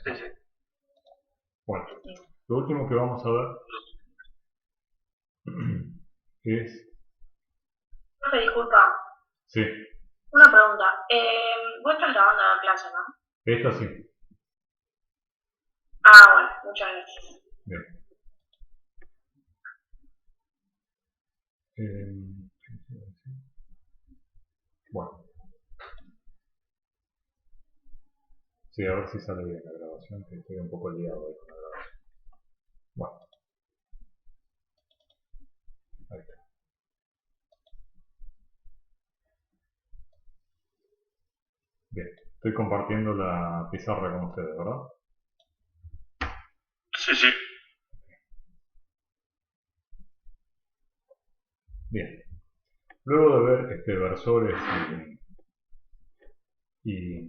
Sí, sí. Bueno, lo último que vamos a ver es... Profe, disculpa, Sí, una pregunta. Vos estás grabando la clase, ¿no? esta sí. Ah, bueno, muchas gracias. Bien. Bueno, sí, a ver si sale bien la grabación, que estoy un poco liado ahí con la grabación. Bueno, ahí está. Bien, estoy compartiendo la pizarra con ustedes, ¿verdad? Sí, sí. Bien. Luego de ver versores y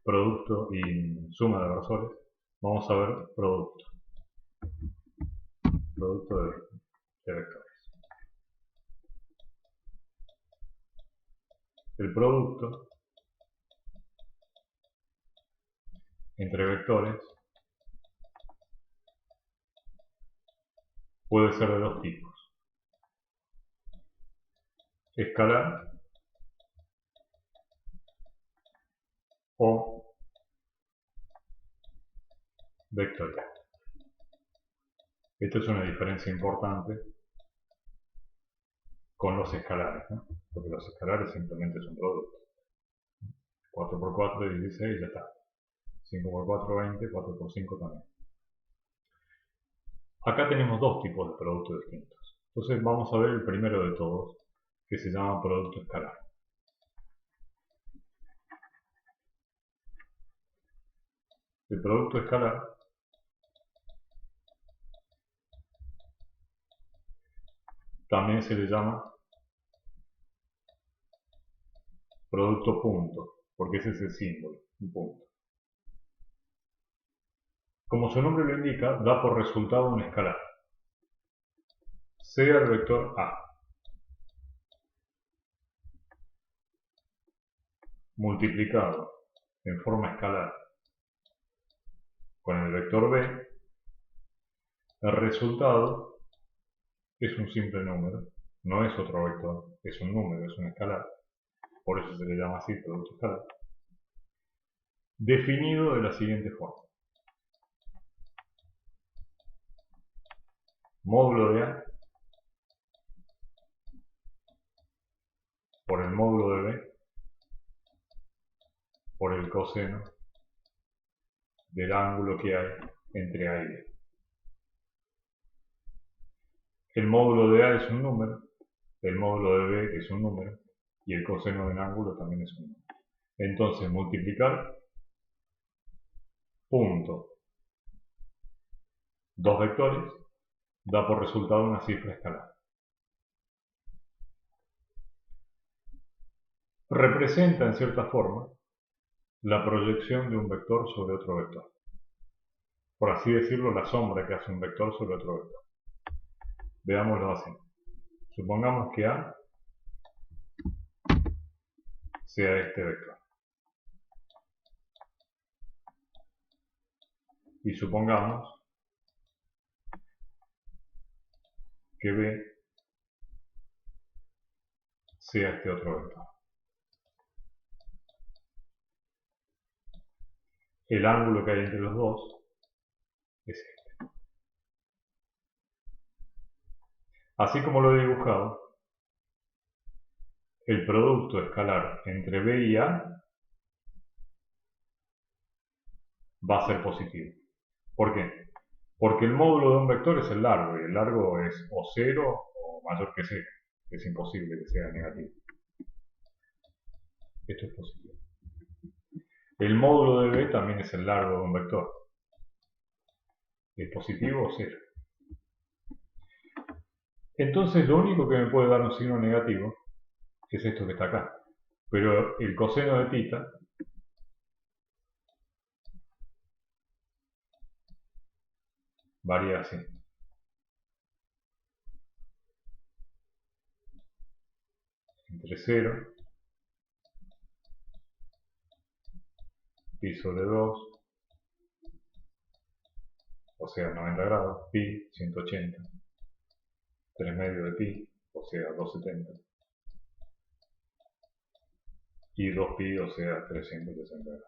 producto y suma de versores, vamos a ver producto de vectores. El producto entre vectores puede ser de dos tipos: escalar o vectorial. Esta es una diferencia importante con los escalares, ¿no? Porque los escalares simplemente son productos. 4 por 4 es 16 y ya está. 5 por 4 20, 4 por 5 también. Acá tenemos dos tipos de productos distintos. Entonces vamos a ver el primero de todos, que se llama producto escalar. El producto escalar también se le llama producto punto, porque ese es el símbolo, un punto. Como su nombre lo indica, da por resultado un escalar, sea el vector A multiplicado en forma escalar con el vector B, el resultado es un simple número, no es otro vector, es un número, es un escalar, por eso se le llama así producto escalar, definido de la siguiente forma: módulo de A por el módulo de B por el coseno del ángulo que hay entre A y B. El módulo de A es un número, el módulo de B es un número y el coseno del ángulo también es un número. Entonces multiplicar punto dos vectores da por resultado una cifra escalar. Representa en cierta forma la proyección de un vector sobre otro vector. Por así decirlo, la sombra que hace un vector sobre otro vector. Veámoslo así. Supongamos que A sea este vector. Y supongamos que B sea este otro vector. El ángulo que hay entre los dos es este. Así como lo he dibujado, el producto escalar entre B y A va a ser positivo. ¿Por qué? Porque el módulo de un vector es el largo, y el largo es o 0 o mayor que 0. Es imposible que sea negativo. Esto es positivo. El módulo de B también es el largo de un vector. ¿Es positivo o 0? Entonces lo único que me puede dar un signo negativo es esto que está acá. Pero el coseno de θ varía así. Entre 0, pi sobre 2, o sea 90 grados, pi 180, 3 medios de pi, o sea 270, y 2pi, o sea 360 grados.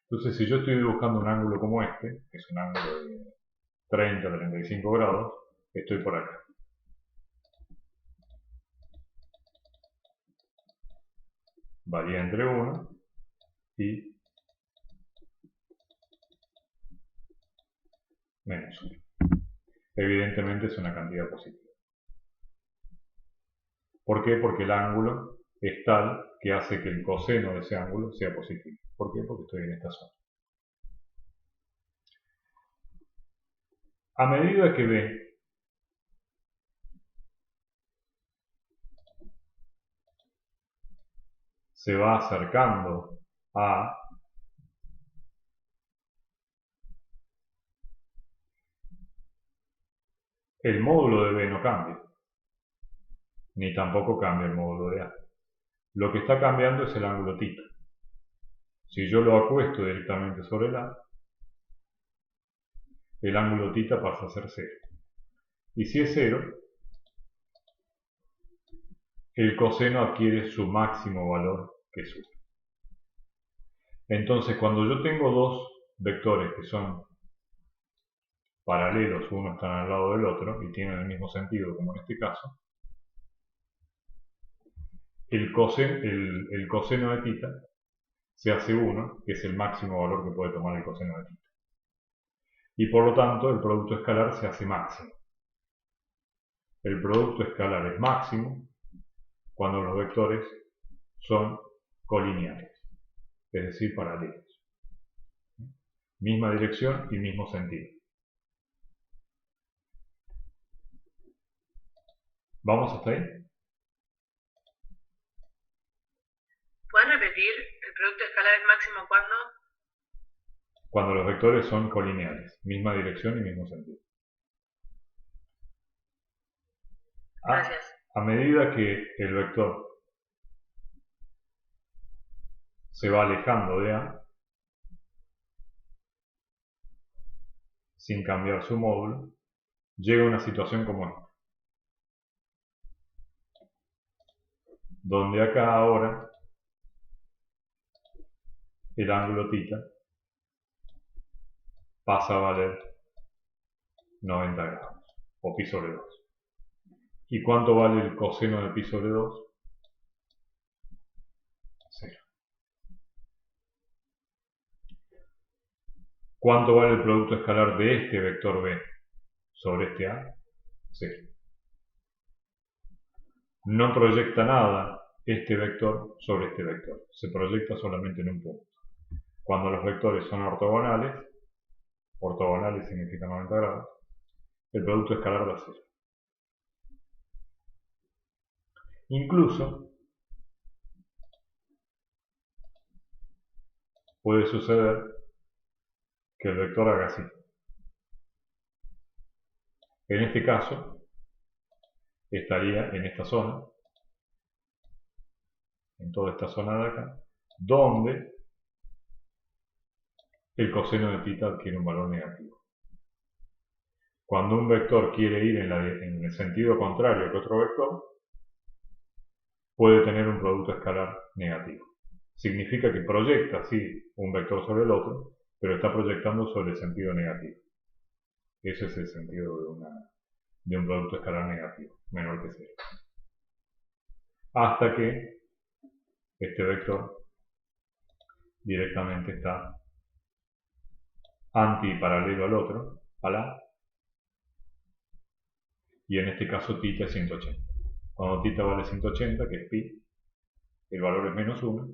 Entonces, si yo estoy dibujando un ángulo como este, que es un ángulo de 30-35 grados, estoy por acá. Varía entre 1 y menos 1. Evidentemente es una cantidad positiva. ¿Por qué? Porque el ángulo es tal que hace que el coseno de ese ángulo sea positivo. ¿Por qué? Porque estoy en esta zona. A medida que B se va acercando a el módulo de B no cambia, ni tampoco cambia el módulo de A. Lo que está cambiando es el ángulo θ. Si yo lo acuesto directamente sobre el ángulo θ pasa a ser 0. Y si es 0, el coseno adquiere su máximo valor, que es 1. Entonces, cuando yo tengo dos vectores que son paralelos, uno está al lado del otro y tienen el mismo sentido, como en este caso, el coseno de θ se hace 1, que es el máximo valor que puede tomar el coseno de θ. Y por lo tanto, el producto escalar se hace máximo. El producto escalar es máximo cuando los vectores son colineales, es decir, paralelos. Misma dirección y mismo sentido. ¿Vamos hasta ahí? ¿Puedes repetir? ¿El producto escalar es máximo cuando? Cuando los vectores son colineales, misma dirección y mismo sentido. Gracias. A medida que el vector se va alejando de A, sin cambiar su módulo, llega a una situación como esta, donde acá ahora el ángulo θ pasa a valer 90 grados, o pi sobre 2. ¿Y cuánto vale el coseno de pi sobre 2? 0. ¿Cuánto vale el producto escalar de este vector B sobre este A? 0. No proyecta nada este vector sobre este vector, se proyecta solamente en un punto. Cuando los vectores son ortogonales significa 90 grados, el producto escalar da 0. Incluso puede suceder que el vector haga así. En este caso, estaría en esta zona, en toda esta zona de acá, donde el coseno de θ adquiere un valor negativo. Cuando un vector quiere ir en el sentido contrario que otro vector, puede tener un producto escalar negativo. Significa que proyecta, sí, un vector sobre el otro, pero está proyectando sobre el sentido negativo. Ese es el sentido de un producto escalar negativo, menor que 0. Hasta que este vector directamente está antiparalelo al otro, al A, y en este caso θ es 180. Cuando θ vale 180, que es pi, el valor es menos 1,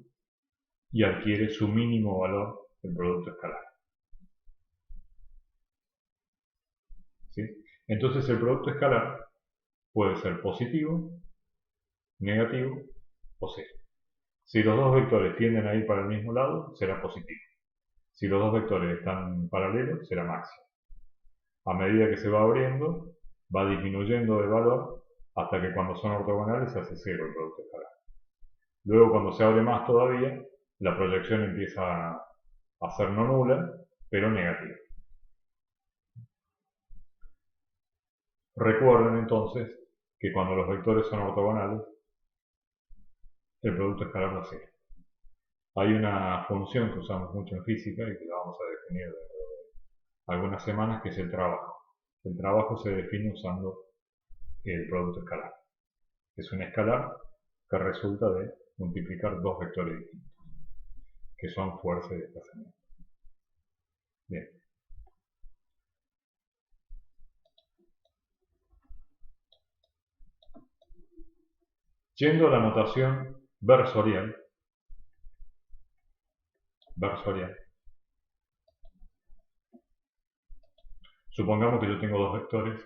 y adquiere su mínimo valor el producto escalar. ¿Sí? Entonces el producto escalar puede ser positivo, negativo o 0. Si los dos vectores tienden a ir para el mismo lado, será positivo. Si los dos vectores están paralelos, será máximo. A medida que se va abriendo, va disminuyendo de valor hasta que cuando son ortogonales se hace 0 el producto escalar. Luego, cuando se abre más todavía, la proyección empieza a ser no nula pero negativa. Recuerden entonces que cuando los vectores son ortogonales, el producto escalar no cero. Hay una función que usamos mucho en física y que la vamos a definir dentro de algunas semanas, que es el trabajo. El trabajo se define usando el producto escalar. Es un escalar que resulta de multiplicar dos vectores distintos, que son fuerza y desplazamiento. Bien. Yendo a la notación versorial, supongamos que yo tengo dos vectores,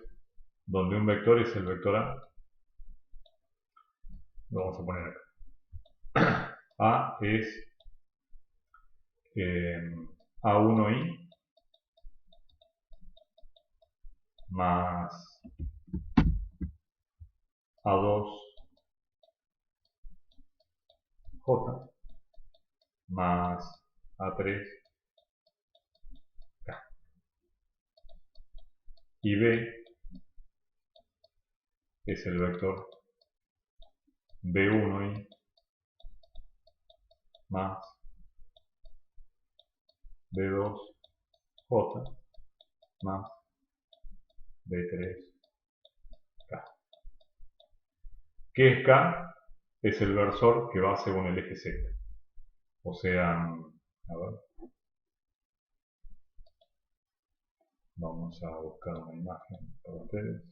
donde un vector es el vector A, lo vamos a poner acá. A es A1i más A2j más A3k. Y B es el vector B1i más B2j más B3k. ¿Qué es K? Es el versor que va según el eje Z. O sea, a ver, vamos a buscar una imagen para ustedes.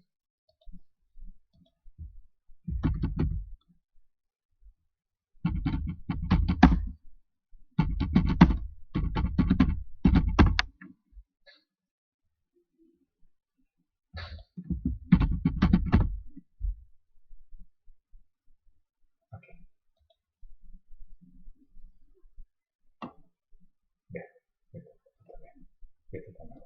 Aquí. Bien, este también.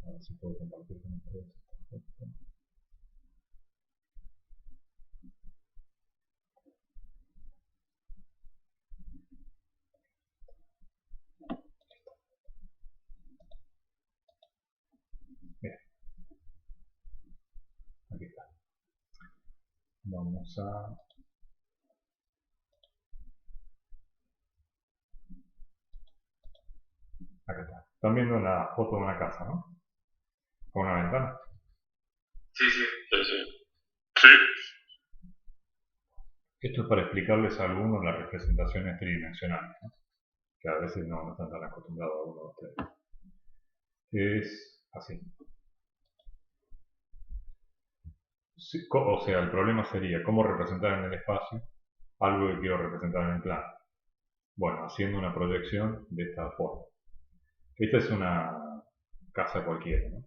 A ver si puedo compartir con ustedes. Bien, aquí está. Vamos a... Acá está. Están viendo la foto de una casa, ¿no? Con una ventana. Sí. Sí. Esto es para explicarles a algunos las representaciones tridimensionales, ¿no? Que a veces no están tan acostumbrados a uno de ustedes. Es así. Sí, o sea, el problema sería cómo representar en el espacio algo que quiero representar en el plano. Bueno, haciendo una proyección de esta forma. Esta es una casa cualquiera, ¿no?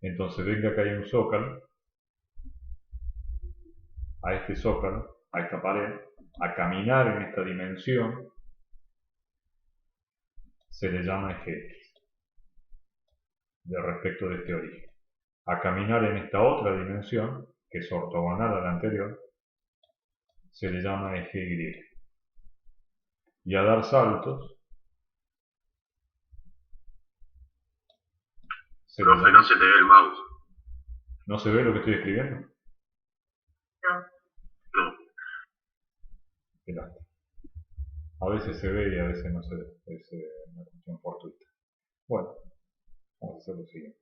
Entonces ven que acá hay un zócalo. A este zócalo, a esta pared, a caminar en esta dimensión, se le llama eje X, de respecto de este origen. A caminar en esta otra dimensión, que es ortogonal a la anterior, se le llama eje Y. Y a dar saltos, Profe, no se te ve el mouse. ¿No se ve lo que estoy escribiendo? No. Qué lástima. A veces se ve y a veces no se ve. Es una cuestión fortuita. Bueno, vamos a hacer lo siguiente.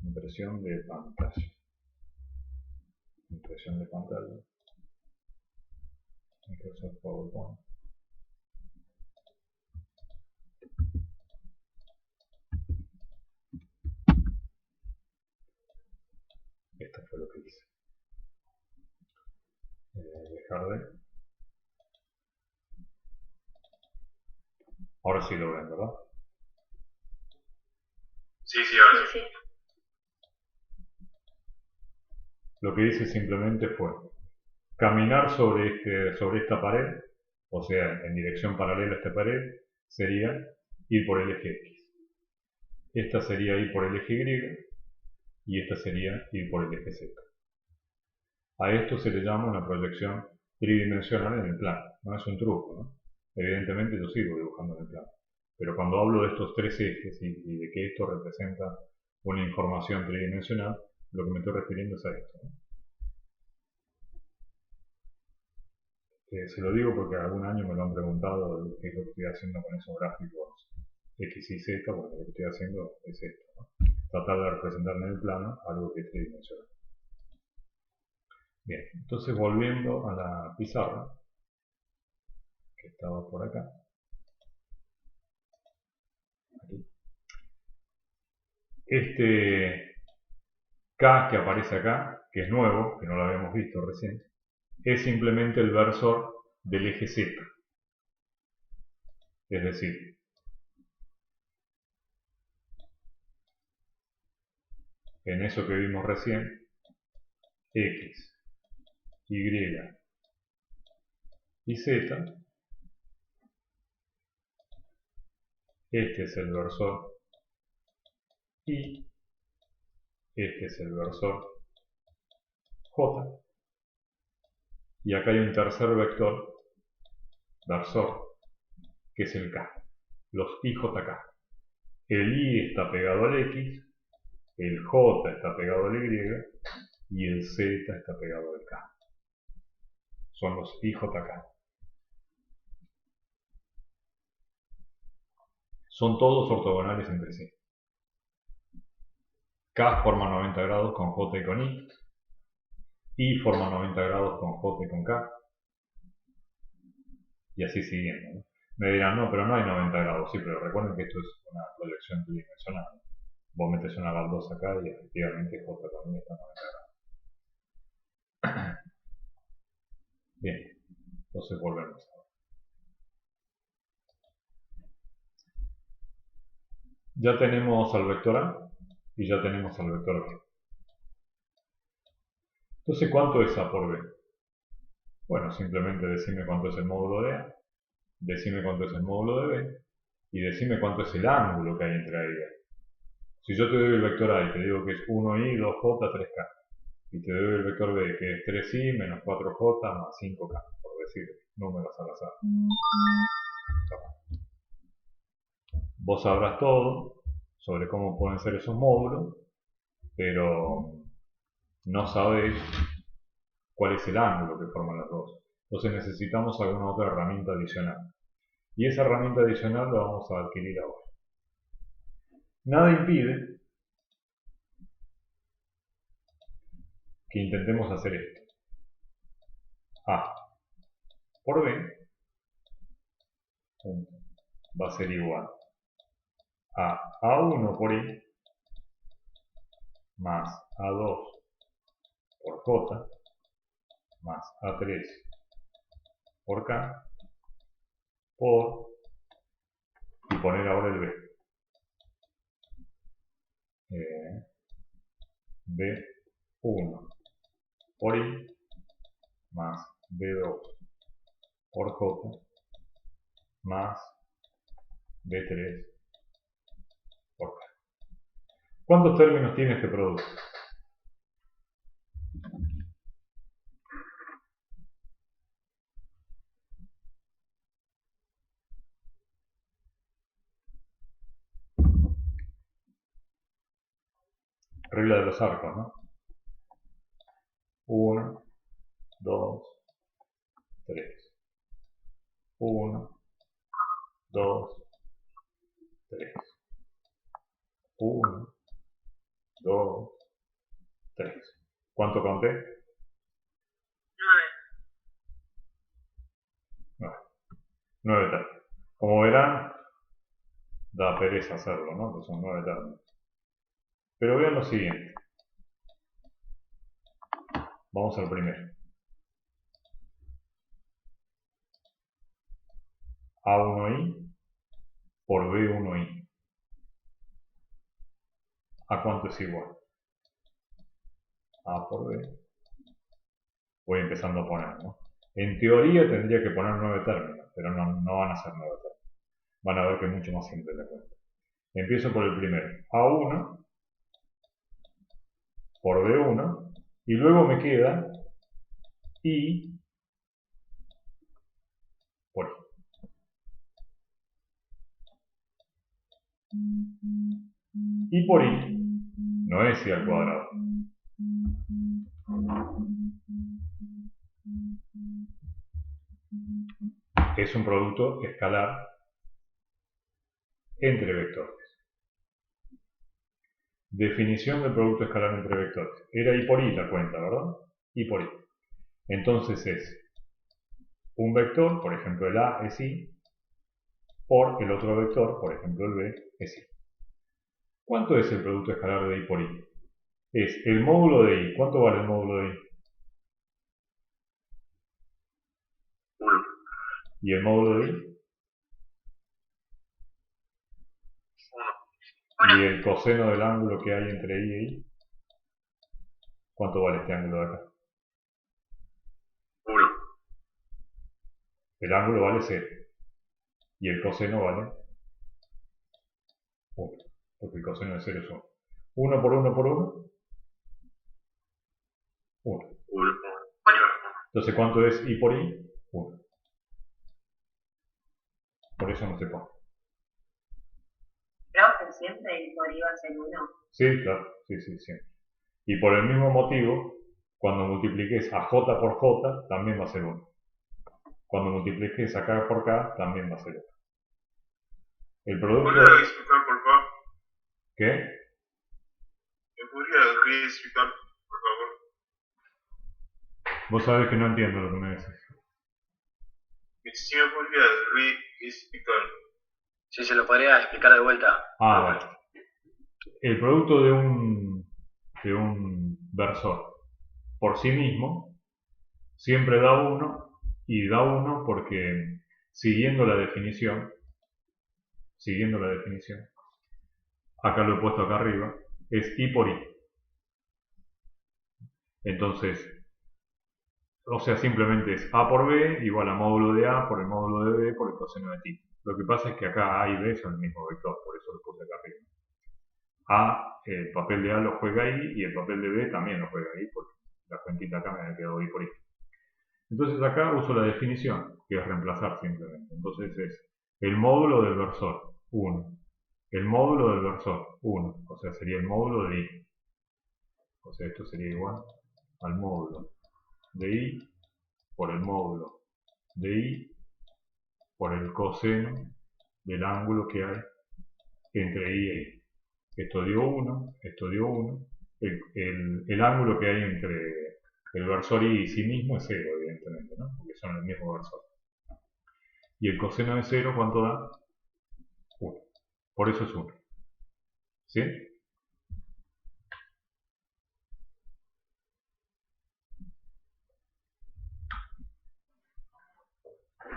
Impresión de pantalla. Impresión de pantalla. Microsoft PowerPoint. Esto fue lo que hice. Dejar de... Ahora sí lo ven, ¿verdad? Sí, ahora sí. Lo que hice simplemente fue caminar sobre esta pared, o sea, en dirección paralela a esta pared, sería ir por el eje X. Esta sería ir por el eje Y y esta sería ir por el eje Z. A esto se le llama una proyección tridimensional en el plano. No es un truco, ¿no? Evidentemente yo sigo dibujando en el plano. Pero cuando hablo de estos tres ejes y de que esto representa una información tridimensional, lo que me estoy refiriendo es a esto, ¿no? Se lo digo porque algún año me lo han preguntado qué es lo que estoy haciendo con esos gráficos X y Z. Bueno, lo que estoy haciendo es esto, ¿no? Tratar de representar en el plano algo que es tridimensional. Bien, entonces volviendo a la pizarra, que estaba por acá. Aquí. Este K que aparece acá, que es nuevo, que no lo habíamos visto recién, es simplemente el versor del eje Z. Es decir, en eso que vimos recién, X, Y y Z, este es el versor Y, este es el versor J, y acá hay un tercer versor, que es el K, los IJK. El I está pegado al X, el J está pegado al Y y el Z está pegado al K. Son los IJK. Son todos ortogonales entre sí. K forma 90 grados con J y con I forma 90 grados con J y con K, y así siguiendo, ¿no? Me dirán, no, pero no hay 90 grados. Sí, pero recuerden que esto es una proyección tridimensional. Vos metes una baldosa acá y efectivamente J con I está a 90 grados. Bien, entonces volvemos. Ya tenemos al vector A y ya tenemos al vector B. Entonces, ¿cuánto es A por B? Bueno, simplemente decime cuánto es el módulo de A, decime cuánto es el módulo de B y decime cuánto es el ángulo que hay entre A y B. Si yo te doy el vector A y te digo que es 1i, 2j, 3k, y te doy el vector B que es 3i menos 4j más 5k, por decir números al azar. Vos sabrás todo sobre cómo pueden ser esos módulos, pero no sabés cuál es el ángulo que forman los dos. Entonces necesitamos alguna otra herramienta adicional. Y esa herramienta adicional la vamos a adquirir ahora. Nada impide que intentemos hacer esto. A por B va a ser igual a A1 por I más A2 por J más A3 por K por, y poner ahora el B. B1 por I más B2 por J más B3 por K. ¿Cuántos términos tiene este producto? Regla de los arcos, ¿no? 1, 2, 3. 1, 2, 3. 1, 2, 3. ¿Cuánto conté? 9. 9 términos. Como verán, da pereza hacerlo, ¿no? Pues son 9 términos. Pero vean lo siguiente. Vamos al primero. A1i por B1i. ¿A cuánto es igual? A por B. Voy empezando a poner, ¿no? En teoría tendría que poner 9 términos, pero no van a ser 9 términos. Van a ver que es mucho más simple la cuenta. Empiezo por el primero. A1 por B1 y luego me queda I por I. I por I no es I al cuadrado. Es un producto escalar entre vectores. Definición del producto escalar entre vectores. Era I por I la cuenta, ¿verdad? I por I. Entonces es un vector, por ejemplo el A es I, por el otro vector, por ejemplo el B es I. ¿Cuánto es el producto escalar de I por I? Es el módulo de I. ¿Cuánto vale el módulo de I? 1. ¿Y el módulo de I? 1. ¿Y el coseno del ángulo que hay entre I e I? ¿Cuánto vale este ángulo de acá? 1. El ángulo vale 0. Y el coseno vale 1. Porque el coseno de 0 es 1. 1 por 1 por 1. 1. 1. Entonces, ¿cuánto es I por I? 1. Por eso no se pone. Profe, siempre I por I va a ser 1. Sí, claro. Sí, siempre. Y por el mismo motivo, cuando multipliques a J por J, también va a ser 1. Cuando multipliques a K por K, también va a ser 1. El producto... ¿Podría explicar, por favor? ¿Qué? ¿Me podría reexplicar, por favor? Vos sabés que no entiendo lo que me decís. Si me podría reexplicar. Sí, se lo podría explicar de vuelta. Vale. El producto de un versor por sí mismo siempre da 1, y da 1 porque siguiendo la definición, acá lo he puesto acá arriba, es I por I. Entonces, o sea, simplemente es A por B igual a módulo de A por el módulo de B por el coseno de ti. Lo que pasa es que acá A y B son el mismo vector, por eso lo puse acá arriba. A, el papel de A lo juega ahí y el papel de B también lo juega ahí, porque la cuentita acá me ha quedado I por I. Entonces acá uso la definición, que es reemplazar simplemente. Entonces es el módulo del versor, 1. El módulo del versor, 1. O sea, sería el módulo de I. O sea, esto sería igual al módulo de I por el módulo de I por el coseno del ángulo que hay entre I e I. Esto dio 1, esto dio 1. El ángulo que hay entre el versor I y sí mismo es 0, evidentemente, ¿no? Porque son el mismo versor. Y el coseno de 0, ¿cuánto da? 1. Por eso es 1. ¿Sí?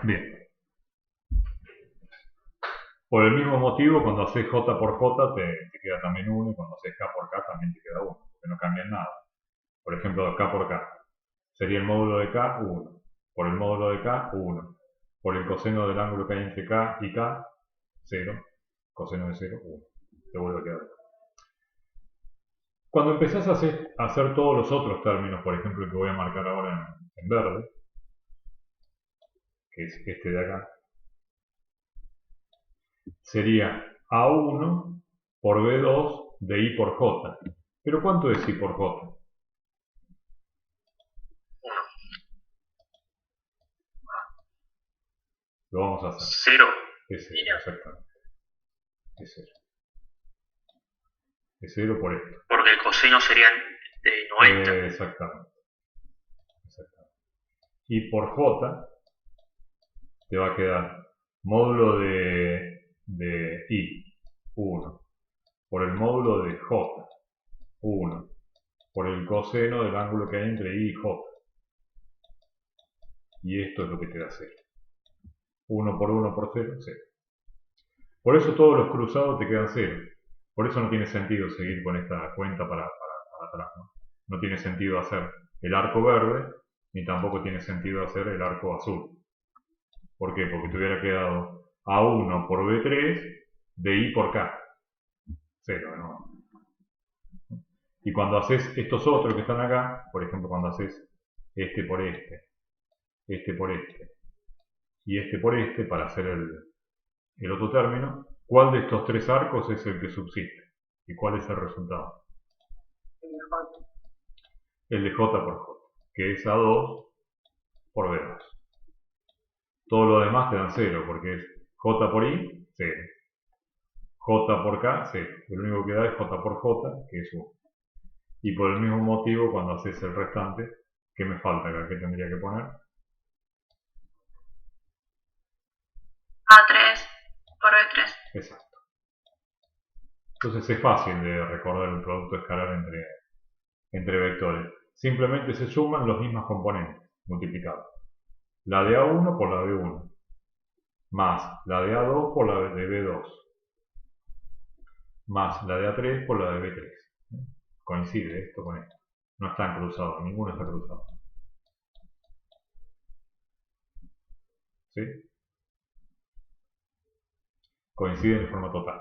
Bien. Por el mismo motivo, cuando haces J por J te queda también 1, y cuando haces K por K también te queda 1, porque no cambian nada. Por ejemplo, K por K. Sería el módulo de K, 1. Por el módulo de K, 1. Por el coseno del ángulo que hay entre K y K, 0. Coseno de 0, 1. Te vuelve a quedar. Cuando empezás a hacer todos los otros términos, por ejemplo, el que voy a marcar ahora en verde, que es este de acá, sería A1 por B2 de I por J. ¿Pero cuánto es I por J? 1. Lo vamos a hacer. 0. Es 0, exactamente. Es 0. Es 0 por esto. Porque el coseno sería de 90. Exactamente. Y por J te va a quedar módulo de I, 1. Por el módulo de J, 1. Por el coseno del ángulo que hay entre I y J. Y esto es lo que te da 0. 1 por 1 por 0, 0. Por eso todos los cruzados te quedan 0. Por eso no tiene sentido seguir con esta cuenta para atrás, ¿no? No tiene sentido hacer el arco verde, ni tampoco tiene sentido hacer el arco azul. ¿Por qué? Porque te hubiera quedado A1 por B3 de I por K. 0, ¿no? Y cuando haces estos otros que están acá, por ejemplo, cuando haces este por este por este y este por este para hacer el otro término, ¿cuál de estos tres arcos es el que subsiste? ¿Y cuál es el resultado? El de J por J, que es A2 por B2. Todo lo demás te dan 0, porque es J por I, 0. J por K, 0. Lo único que da es J por J, que es 1. Y por el mismo motivo, cuando haces el restante, ¿qué me falta acá? ¿Qué tendría que poner? A3 por B3. Exacto. Entonces es fácil de recordar un producto escalar entre vectores. Simplemente se suman los mismos componentes multiplicados. La de A1 por la de B1, más la de A2 por la de B2, más la de A3 por la de B3. Coincide esto con esto. No están cruzados, ninguno está cruzado. ¿Sí? Coinciden de forma total.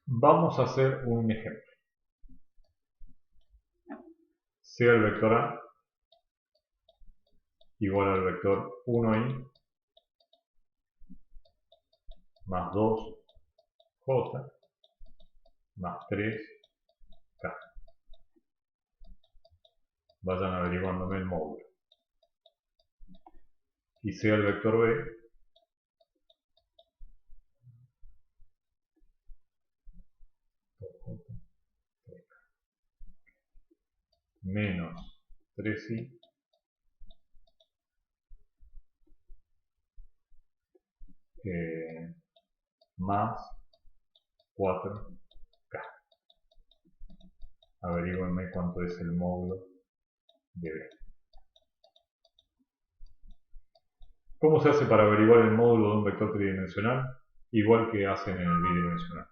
Vamos a hacer un ejemplo. Sea el vector A igual al vector 1i más 2j más 3k. Vayan averiguándome el módulo. Y sea el vector B menos 3i más 4k. Averígüenme cuánto es el módulo de B. ¿Cómo se hace para averiguar el módulo de un vector tridimensional? Igual que hacen en el bidimensional.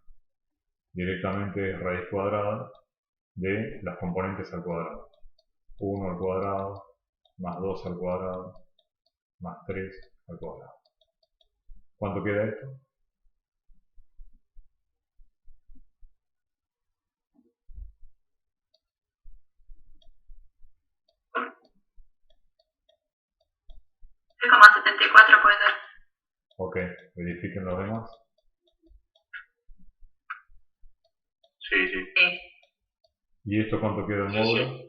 Directamente es raíz cuadrada de las componentes al cuadrado. 1 al cuadrado, más 2 al cuadrado, más 3 al cuadrado. ¿Cuánto queda esto? .74 puede ser. Ok, verifiquen los demás. Sí, sí. Sí. ¿Y esto cuánto queda el módulo?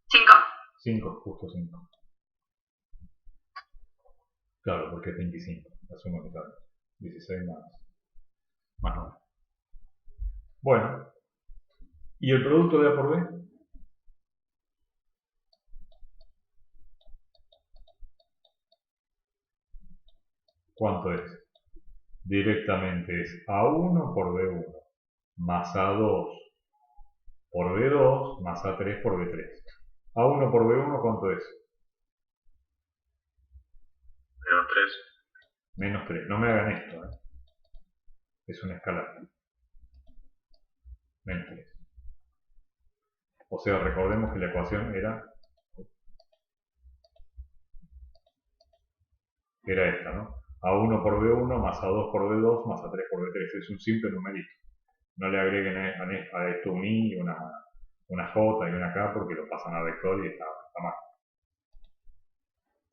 5. 5, justo 5. Claro, porque es 25. La suma que tal. 16 más 9. Bueno. ¿Y el producto de A por B? ¿Cuánto es? Directamente es A1 por B1 más A2 por B2 más A3 por B3. A1 por B1, ¿cuánto es? Menos 3. Menos 3. No me hagan esto, ¿eh? Es un escalar. Menos 3. O sea, recordemos que la ecuación era esta, ¿no? A1 por B1 más A2 por B2 más A3 por B3. Es un simple numerito. No le agreguen a esto un I, una J y una K porque lo pasan a vector y está mal.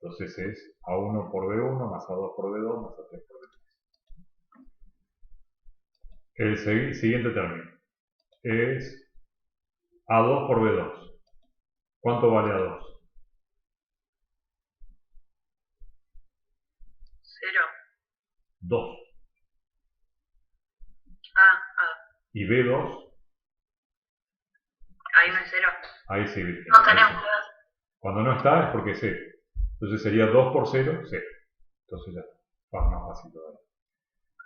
Entonces es A1 por B1 más A2 por B2 más A3 por B3. El siguiente término es A2 por B2. ¿Cuánto vale A2? 0. 2. Y B2, Ahí no es 0. ahí sí. No tenemos. Cuando no está es porque es 0. Entonces sería 2 por 0, 0. Entonces ya va más fácil todavía.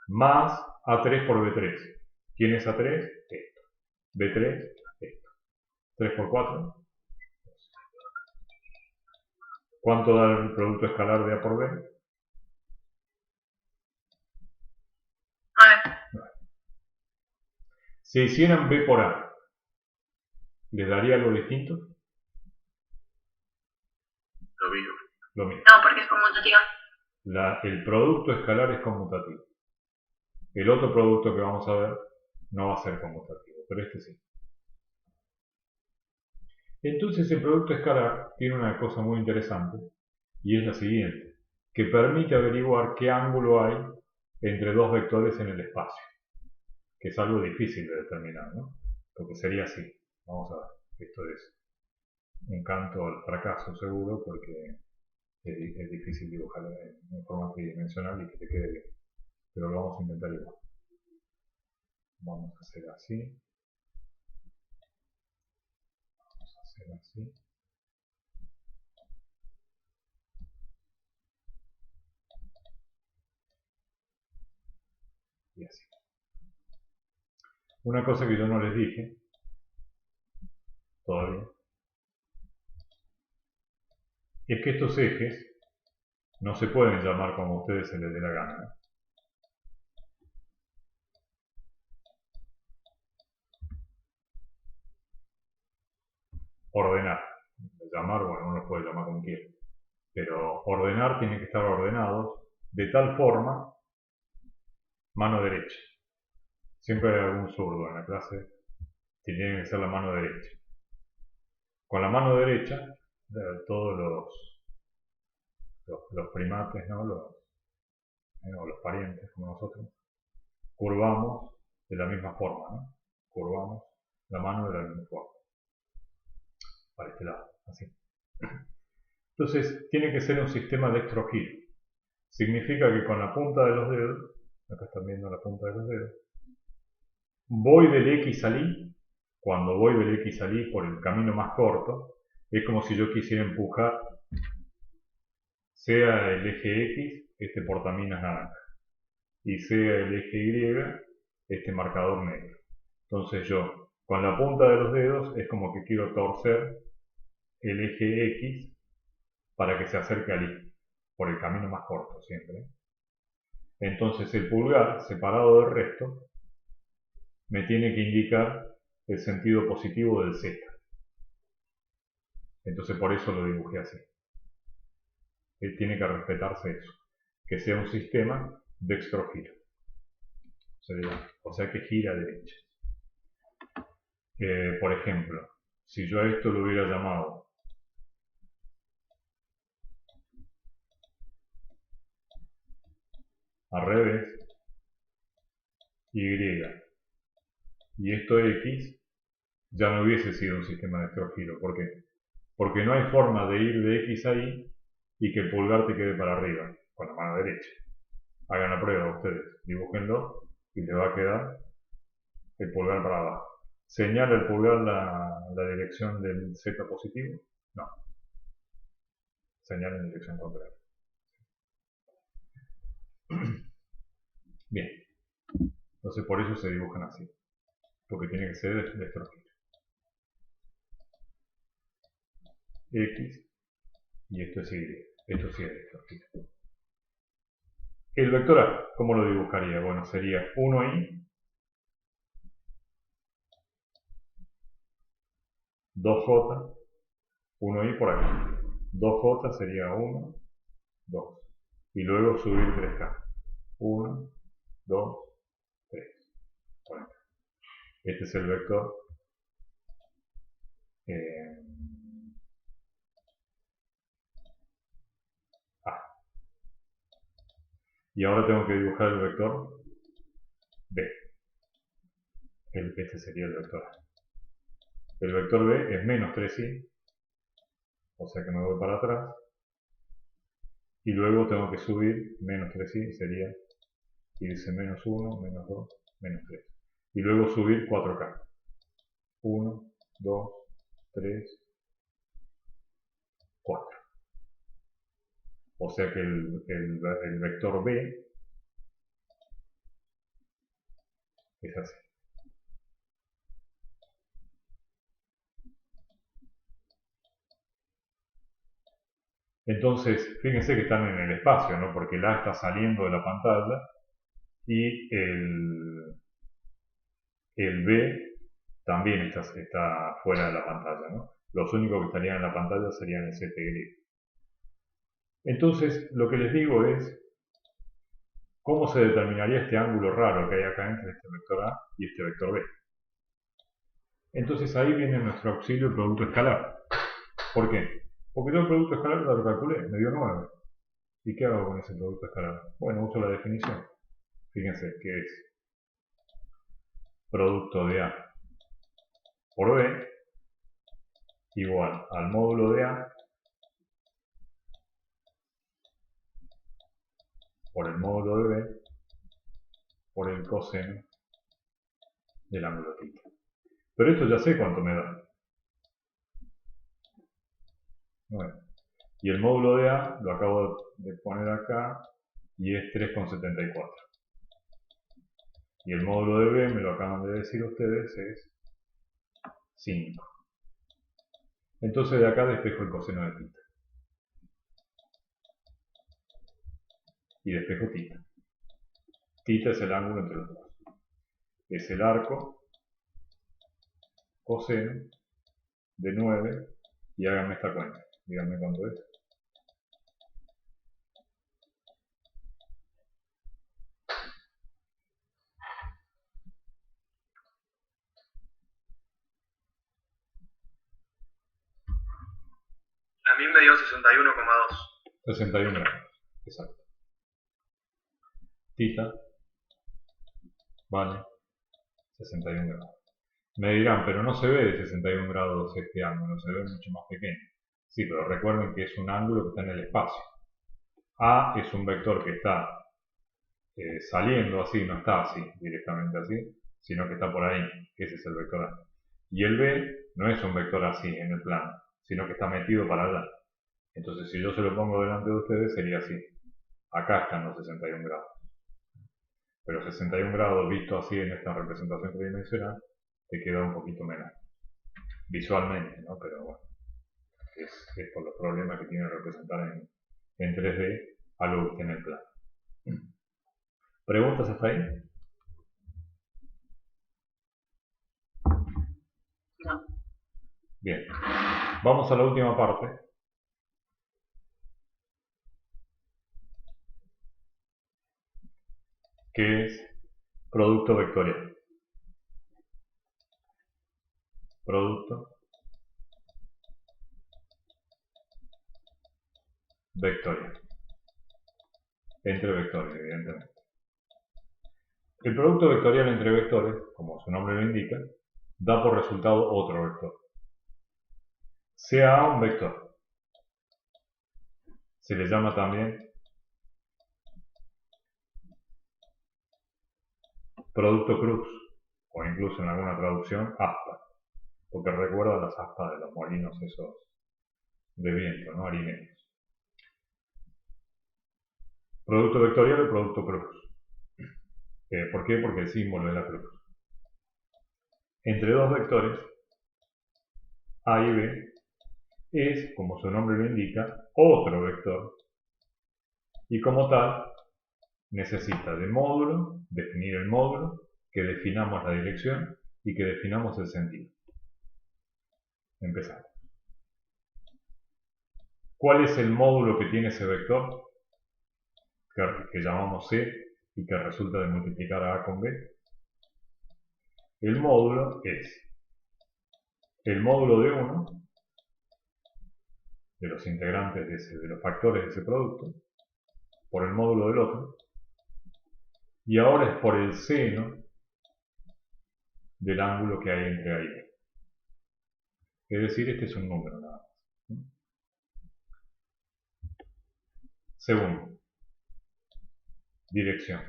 Más A3 por B3. ¿Quién es A3? Esto. B3, esto. 3 por 4. ¿Cuánto da el producto escalar de A por B? 9. Si hicieran B por A, ¿les daría algo distinto? Lo mismo. Lo mismo. No, porque es conmutativa. El producto escalar es conmutativo. El otro producto que vamos a ver no va a ser conmutativo, pero este sí. Entonces el producto escalar tiene una cosa muy interesante y es la siguiente, que permite averiguar qué ángulo hay entre dos vectores en el espacio, que es algo difícil de determinar, ¿no? Porque sería así. Vamos a ver, esto es un canto al fracaso seguro porque es difícil dibujar en forma tridimensional y que te quede bien, pero lo vamos a intentar igual. Vamos a hacer así. Vamos a hacer así. Y así. Una cosa que yo no les dije todavía es que estos ejes no se pueden llamar como a ustedes se les dé la gana, ¿no? Ordenar. Llamar, bueno, uno los puede llamar como quiera. Pero ordenar tiene que estar ordenados de tal forma, mano derecha. Siempre hay algún zurdo en la clase que tiene que ser la mano derecha. Con la mano derecha, todos los primates, ¿no? O los parientes como nosotros, curvamos de la misma forma, ¿no? Curvamos la mano de la misma forma. Para este lado, así. Entonces, tiene que ser un sistema dextrogiro. Significa que con la punta de los dedos, acá están viendo la punta de los dedos, voy del X al Y. Cuando voy del X al Y por el camino más corto, es como si yo quisiera empujar, sea el eje X, este portaminas naranja, y sea el eje Y, este marcador negro. Entonces yo, con la punta de los dedos, es como que quiero torcer el eje X para que se acerque al Y, por el camino más corto siempre. Entonces el pulgar, separado del resto, me tiene que indicar el sentido positivo del Z. Entonces por eso lo dibujé así. Tiene que respetarse eso, que sea un sistema dextrogiro. O sea que gira a derecha. Por ejemplo, si yo a esto lo hubiera llamado al revés, Y, y esto X, ya no hubiese sido un sistema dextrogiro. ¿Por qué? Porque no hay forma de ir de X a Y y que el pulgar te quede para arriba, con la mano derecha. Hagan la prueba ustedes, dibújenlo y les va a quedar el pulgar para abajo. ¿Señala el pulgar la dirección del Z positivo? No. Señala en dirección contraria. Bien. Entonces por eso se dibujan así. Porque tiene que ser dextrogiro. X y esto es Y. Esto sí es dextrogiro. El vector A, ¿cómo lo dibujaría? Bueno, sería 1Y, 2J, 1Y por aquí. 2J sería 1, 2. Y luego subir 3K. 1, 2, 3. Por acá. Este es el vector A. Y ahora tengo que dibujar el vector B. Este sería el vector A. El vector B es menos 3Y, o sea que me voy para atrás. Y luego tengo que subir menos 3Y, sería irse menos 1, menos 2, menos 3. Y luego subir 4K. 1, 2, 3, 4. O sea que el vector B es así. Entonces, fíjense que están en el espacio, ¿no? Porque el A está saliendo de la pantalla y el B también está fuera de la pantalla, ¿no? Los únicos que estarían en la pantalla serían el Z y Y. Entonces, lo que les digo es, ¿cómo se determinaría este ángulo raro que hay acá entre este vector A y este vector B? Entonces ahí viene nuestro auxilio producto escalar. ¿Por qué? Porque yo el producto escalar lo calculé, me dio 9. ¿Y qué hago con ese producto escalar? Bueno, uso la definición. Fíjense que es producto de A por B igual al módulo de A por el módulo de B por el coseno del ángulo θ. Pero esto ya sé cuánto me da. 9. Y el módulo de A lo acabo de poner acá y es 3,74. Y el módulo de B, me lo acaban de decir ustedes, es 5. Entonces de acá despejo el coseno de θ. Y despejo θ. Θ es el ángulo entre los dos. Es el arco coseno de 9 y háganme esta cuenta. Díganme cuánto es. A mí me dio 61,2. 61 grados. Exacto. Θ vale 61 grados. Me dirán, pero no se ve de 61 grados este ángulo, se ve mucho más pequeño. Sí, pero recuerden que es un ángulo que está en el espacio. A es un vector que está saliendo así, no está así, directamente así, sino que está por ahí, que ese es el vector A. Y el B no es un vector así en el plano, sino que está metido para allá. Entonces si yo se lo pongo delante de ustedes sería así. Acá están los 61 grados. Pero 61 grados visto así en esta representación tridimensional, te queda un poquito menos. Visualmente, ¿no? Pero bueno, es por los problemas que tiene representar en 3D algo que esté en el plano. ¿Preguntas hasta ahí? No. Bien. Vamos a la última parte. Que es producto vectorial. Producto vectorial. Entre vectores, evidentemente. El producto vectorial entre vectores, como su nombre lo indica, da por resultado otro vector. Sea A un vector. Se le llama también producto cruz, o incluso en alguna traducción, aspa, porque recuerda las aspas de los molinos esos de viento, ¿no? Harineros. Producto vectorial o producto cruz. ¿Por qué? Porque el símbolo es la cruz. Entre dos vectores, A y B, es, como su nombre lo indica, otro vector, y como tal, necesita de módulo, definir el módulo, que definamos la dirección y que definamos el sentido. Empezamos. ¿Cuál es el módulo que tiene ese vector? Que llamamos C y que resulta de multiplicar a A con B. El módulo es el módulo de uno, de los integrantes de los factores de ese producto, por el módulo del otro, y ahora es por el seno del ángulo que hay entre A y B. Es decir, este es un número nada más. Segundo, dirección.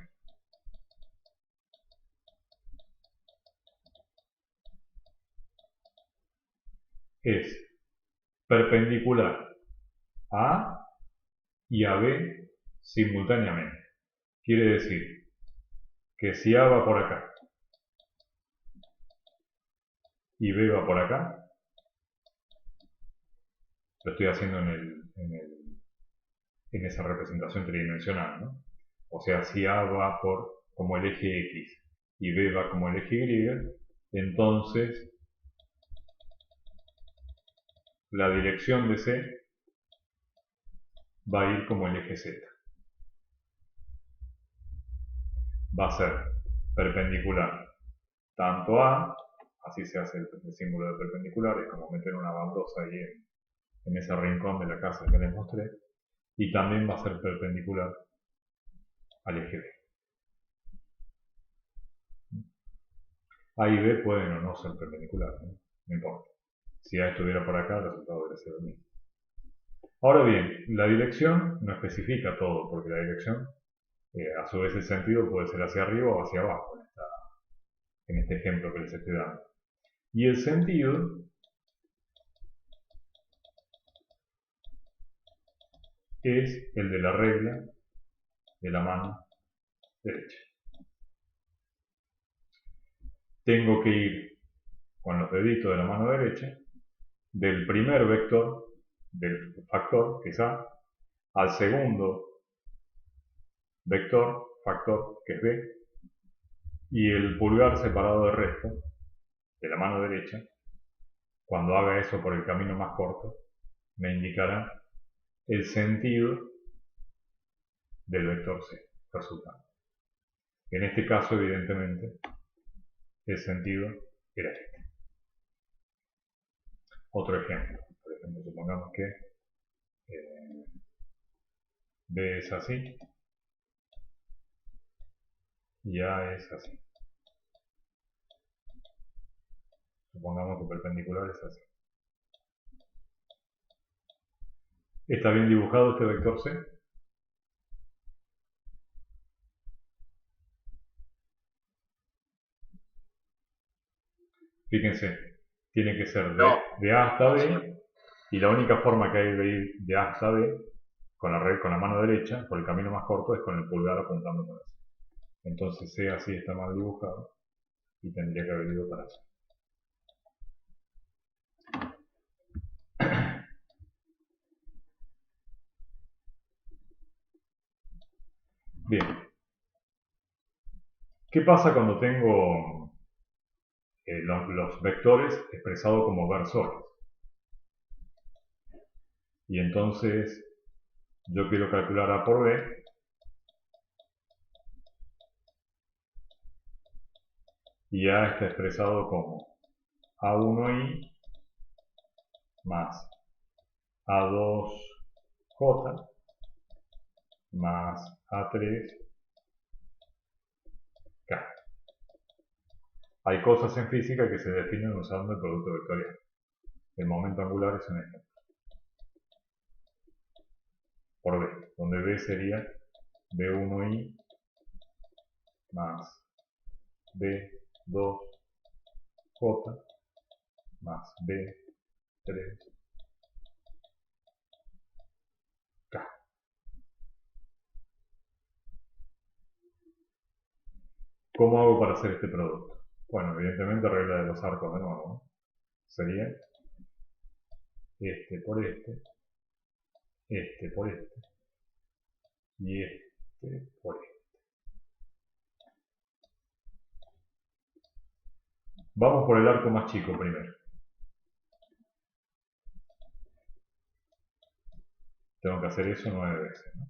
Es perpendicular a A y a B simultáneamente. Quiere decir que si A va por acá y B va por acá, lo estoy haciendo en esa representación tridimensional, ¿no? O sea, si A va como el eje X y B va como el eje Y, entonces la dirección de C va a ir como el eje Z. Va a ser perpendicular tanto a Así se hace el símbolo de perpendicular, es como meter una baldosa ahí en ese rincón de la casa que les mostré. Y también va a ser perpendicular al eje B. A y B pueden o no ser perpendiculares, no importa. Si A estuviera por acá, el resultado debería ser el mismo. Ahora bien, la dirección no especifica todo, porque la dirección, a su vez el sentido puede ser hacia arriba o hacia abajo, en este ejemplo que les estoy dando. Y el sentido es el de la regla de la mano derecha. Tengo que ir con los deditos de la mano derecha del primer vector, del factor, que es A, al segundo vector, factor, que es B, y el pulgar separado del resto, de la mano derecha. Cuando haga eso por el camino más corto, me indicará el sentido del vector C resultante. En este caso, evidentemente, el sentido era este. Otro ejemplo. Por ejemplo, supongamos que B es así y A es así. Supongamos que perpendicular es así. ¿Está bien dibujado este vector C? Fíjense, tiene que ser de A hasta B, y la única forma que hay de ir de A hasta B con la mano derecha, por el camino más corto, es con el pulgar apuntando para así. Entonces C así está mal dibujado y tendría que haber ido para así. Bien. ¿Qué pasa cuando tengo los vectores expresados como versores? Y entonces yo quiero calcular A por B. Y A está expresado como A1i más A2j más A3k. Hay cosas en física que se definen usando el producto vectorial. El momento angular es un ejemplo. Por B, donde B sería B1i más B2j más B3k. ¿Cómo hago para hacer este producto? Bueno, evidentemente regla de los arcos de nuevo, ¿no? Sería este por este por este y este por este. Vamos por el arco más chico primero. Tengo que hacer eso 9 veces, ¿no?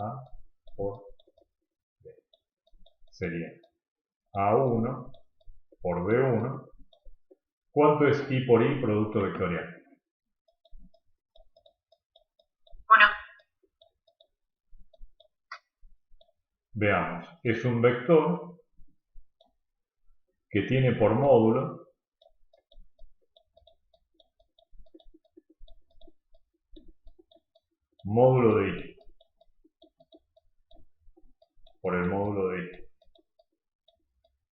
A por B. Sería A1 por B1. ¿Cuánto es I por I producto vectorial? 1. Veamos, es un vector que tiene por módulo módulo de I por el módulo de I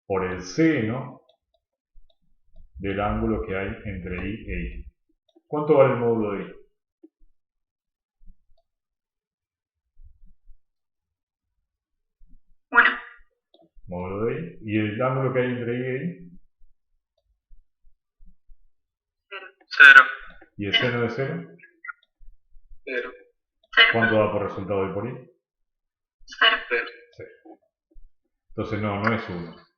por el seno del ángulo que hay entre I e I. ¿Cuánto vale el módulo de I? Módulo de I. ¿Y el ángulo que hay entre I e I? 0. ¿Y el seno de 0? 0. ¿Cuánto da por resultado I por I? 0. 0. Entonces no es 1.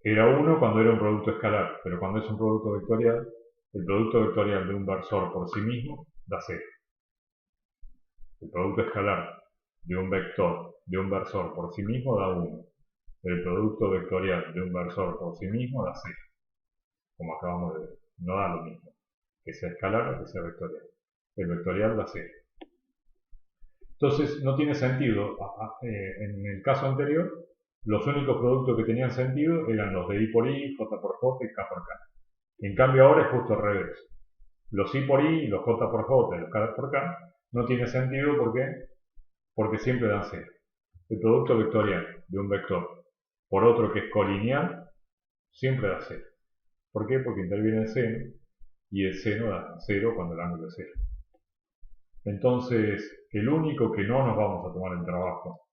Era 1 cuando era un producto escalar, pero cuando es un producto vectorial, el producto vectorial de un versor por sí mismo da 0. El producto escalar de un vector de un versor por sí mismo da 1. El producto vectorial de un versor por sí mismo da 0. como acabamos de ver. No da lo mismo que sea escalar o que sea vectorial. El vectorial da 0. Entonces no tiene sentido. En el caso anterior, los únicos productos que tenían sentido eran los de I por I, J por J y K por K. En cambio ahora es justo al revés. Los I por I, los J por J y los K por K no tiene sentido porque siempre dan 0. El producto vectorial de un vector por otro que es colineal siempre da 0. ¿Por qué? Porque interviene el seno y el seno da 0 cuando el ángulo es 0. Entonces, el único que no nos vamos a tomar el trabajo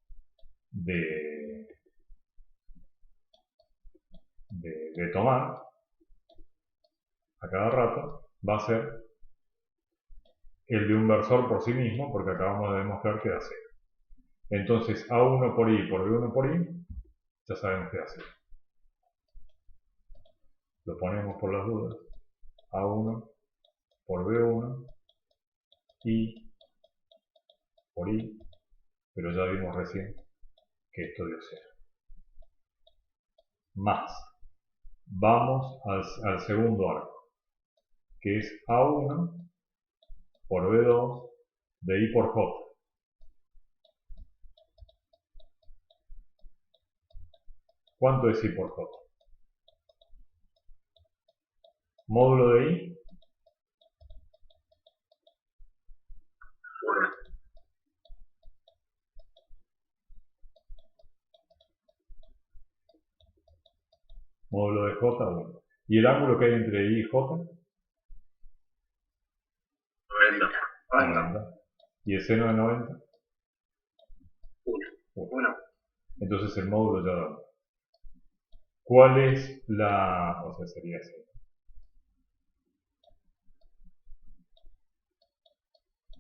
de tomar a cada rato va a ser el de un versor por sí mismo, porque acabamos de demostrar que da 0. Entonces, A1 por I por B1 por I, ya sabemos que da 0. Lo ponemos por las dudas. A1 por B1, I por I, pero ya vimos recién que esto dio 0. Más. Vamos al segundo arco, que es A1 por B2 de I por J. ¿Cuánto es I por J? Módulo de I. 1. Módulo de J, 1. ¿Y el ángulo que hay entre I y J? 90. 90. ¿Y el seno de 90? 1. Entonces el módulo ya da 1. ¿Cuál es la...? O sea, sería así.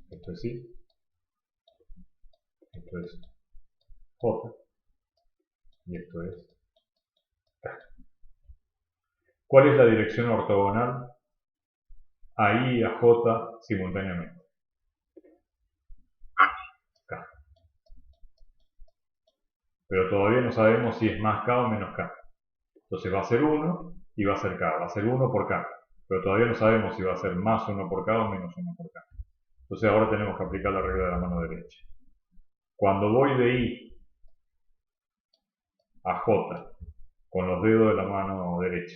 Esto es I. Esto es J. Y esto es K. ¿Cuál es la dirección ortogonal a I y a J simultáneamente? K. Pero todavía no sabemos si es más K o menos K. Entonces va a ser 1 y va a ser K. Va a ser 1 por K. Pero todavía no sabemos si va a ser más 1 por K o menos 1 por K. Entonces ahora tenemos que aplicar la regla de la mano derecha. Cuando voy de I a J con los dedos de la mano derecha,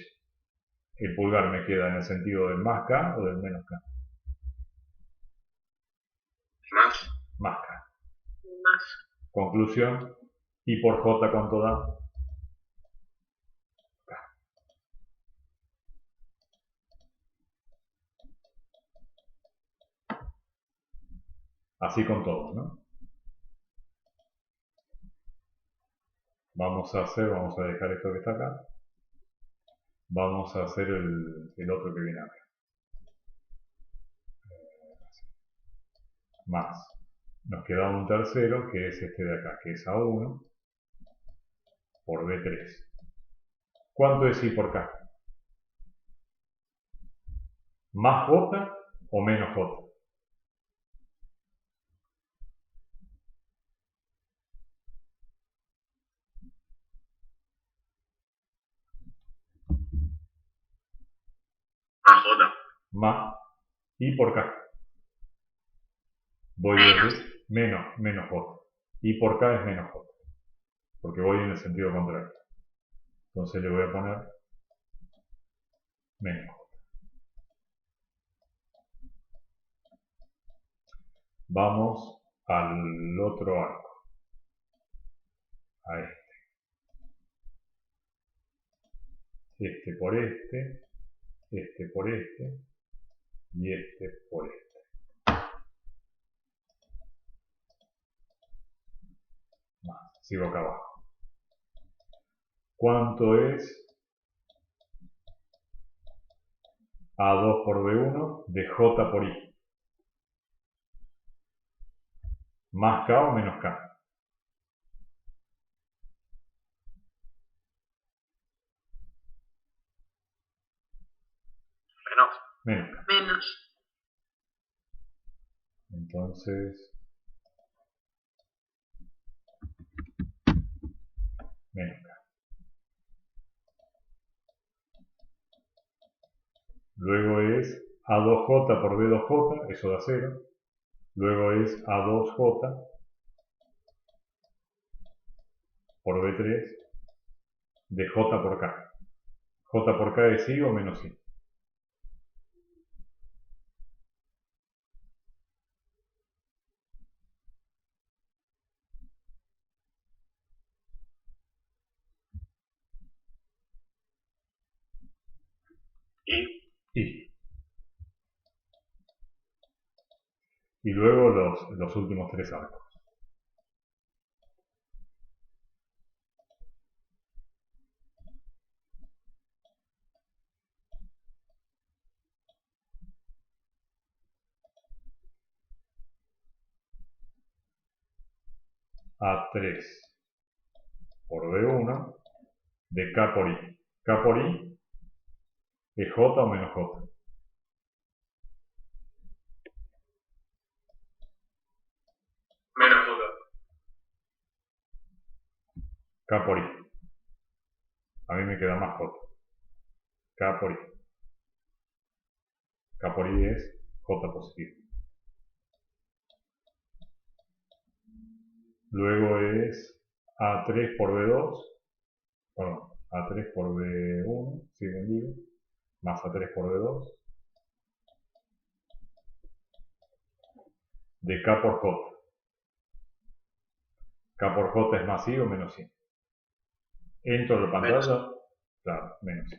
el pulgar me queda en el sentido del más K o del menos K. Más. Más K. Más. Conclusión, I por J, ¿cuánto da? K. Así con todo, ¿no? Vamos a dejar esto que está acá. Vamos a hacer el otro que viene acá. Más. Nos queda un tercero, que es este de acá, que es A1 por B3. ¿Cuánto es I por K? ¿Más J o menos J? Más J. Más I por K. Voy Menos. desde menos J. I por K es menos J. Porque voy en el sentido contrario. Entonces le voy a poner menos J. Vamos al otro arco. A este. Este por este. Este por este. Y este por este. Sigo acá abajo. ¿Cuánto es A2 por B1 de J por I? ¿Más K o menos K? Menos. Menos K. Menos. Entonces, menos K. Luego es A2J por B2J, eso da 0. Luego es A2J por B3 de J por K. J por K es I o menos I. I. Y luego los últimos tres arcos. A3 por B1 de K por I. K por I es J o menos J. Menos J. K por I. A mí me queda más J. K por I. K por I es J positivo. Luego es A3 por B2. Perdón, A3 por B1, si bien digo, más A3 por B2, de K por J. K por J es más I o menos I. Entro a la pantalla, claro, menos I.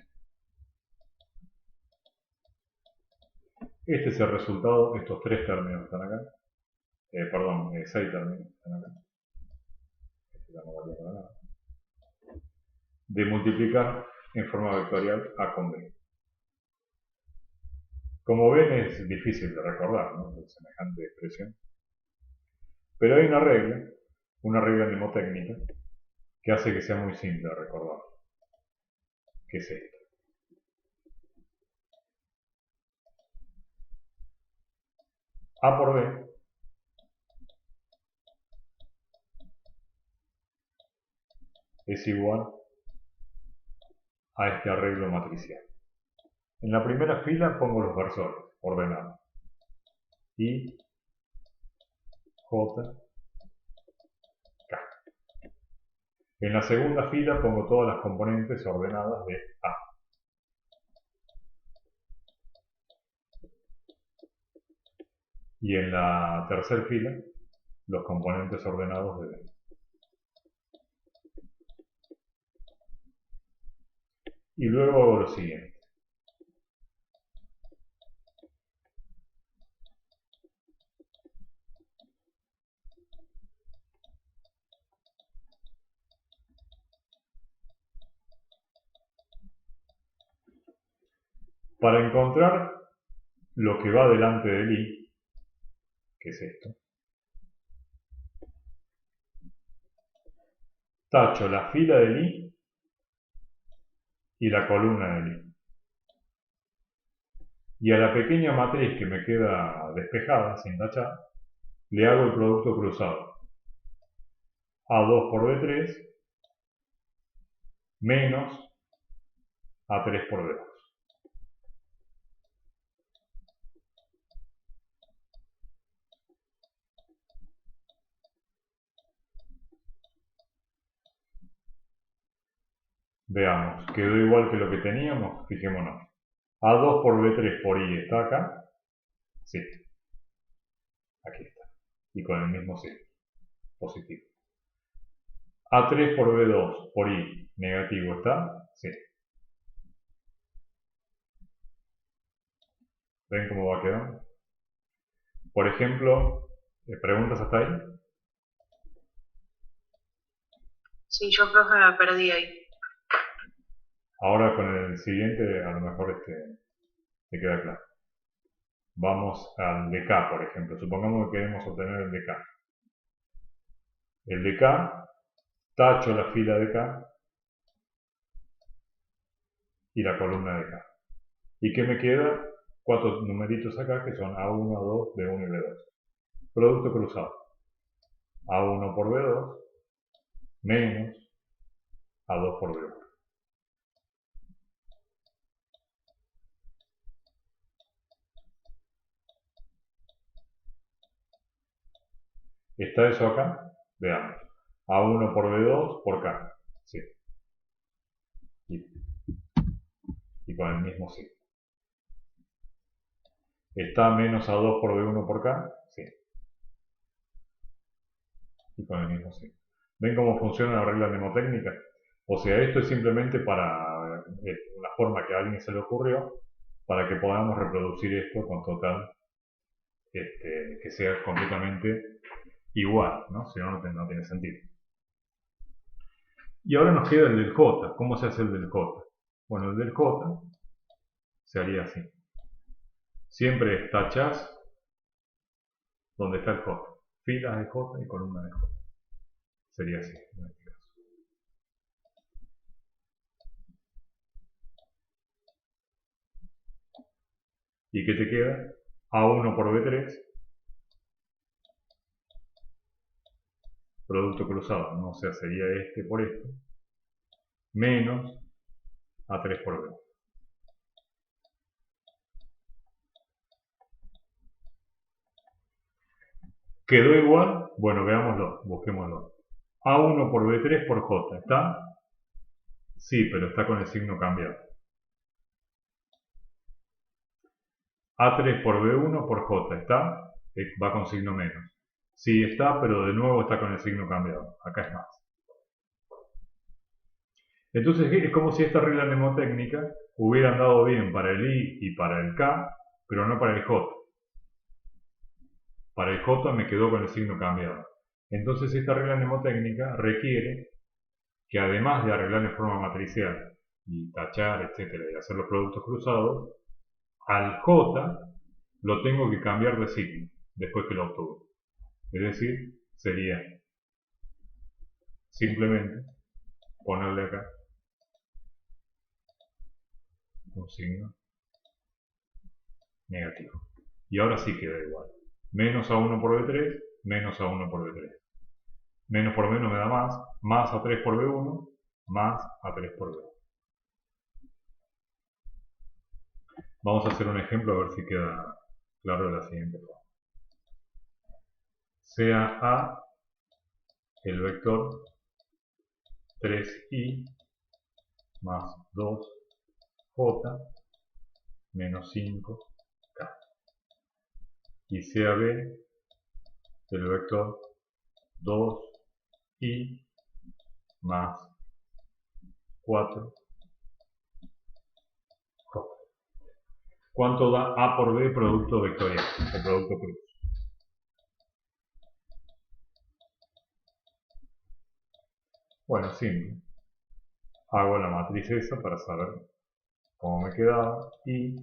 Este es el resultado, estos tres términos están acá. Perdón, 6 términos están acá. Este ya no valía para nada. De multiplicar en forma vectorial A con B. Como ven, es difícil de recordar, ¿no? Semejante expresión. Pero hay una regla mnemotécnica, que hace que sea muy simple de recordar. ¿Qué es esto? A por B es igual a este arreglo matricial. En la primera fila pongo los versores ordenados. I, J, K. En la segunda fila pongo todas las componentes ordenadas de A. Y en la tercera fila, los componentes ordenados de B. Y luego hago lo siguiente. Para encontrar lo que va delante del I, que es esto, tacho la fila del I y la columna del I. Y a la pequeña matriz que me queda despejada, sin tachar, le hago el producto cruzado. A2 por B3 menos A3 por B2. Veamos, quedó igual que lo que teníamos, fijémonos. A2 por B3 por I está acá. Sí, aquí está. Y con el mismo signo, positivo. A3 por B2 por I negativo está. Sí. ¿Ven cómo va quedando? Por ejemplo, ¿preguntas hasta ahí? Sí, yo profe me perdí ahí. Ahora con el siguiente a lo mejor te queda claro. Vamos al de K, por ejemplo. Supongamos que queremos obtener el de K. El de K, tacho la fila de K y la columna de K. ¿Y qué me queda? 4 numeritos acá que son A1, A2, B1 y B2. Producto cruzado. A1 por B2 menos A2 por B1. ¿Está eso acá? Veamos. A1 por B2 por K. Sí. Y con el mismo signo. ¿Está menos A2 por B1 por K? Sí. Y con el mismo signo. ¿Ven cómo funciona la regla mnemotécnica? O sea, esto es simplemente para una forma que a alguien se le ocurrió para que podamos reproducir esto con total, que sea completamente igual, ¿no? Si no, no tiene sentido. Y ahora nos queda el del J. ¿Cómo se hace el del J? Bueno, el del J se haría así. Siempre tachás donde está el J. Filas de J y columnas de J. Sería así en este caso. ¿Y qué te queda? A1 por B3. Producto cruzado, ¿no? O sea, sería este por esto. Menos A3 por B. ¿Quedó igual? Bueno, veámoslo, busquémoslo. A1 por B3 por J, ¿está? Sí, pero está con el signo cambiado. A3 por B1 por J, ¿está? Va con signo menos. Sí está, pero de nuevo está con el signo cambiado. Acá es más. Entonces es como si esta regla mnemotécnica hubiera andado bien para el I y para el K, pero no para el J. Para el J me quedó con el signo cambiado. Entonces esta regla mnemotécnica requiere que además de arreglar en forma matricial y tachar, etcétera, y hacer los productos cruzados, al J lo tengo que cambiar de signo después que lo obtuve. Es decir, sería simplemente ponerle acá un signo negativo. Y ahora sí queda igual. Menos A1 por B3, menos A1 por B3. Menos por menos me da más A3 por B1, más A3 por B1. Vamos a hacer un ejemplo a ver si queda claro de la siguiente forma. Sea A el vector 3i más 2j menos 5k. Y sea B el vector 2i más 4j. ¿Cuánto da A por B producto vectorial o producto cruz? Bueno, simple. Hago la matriz esa para saber cómo me quedaba. I,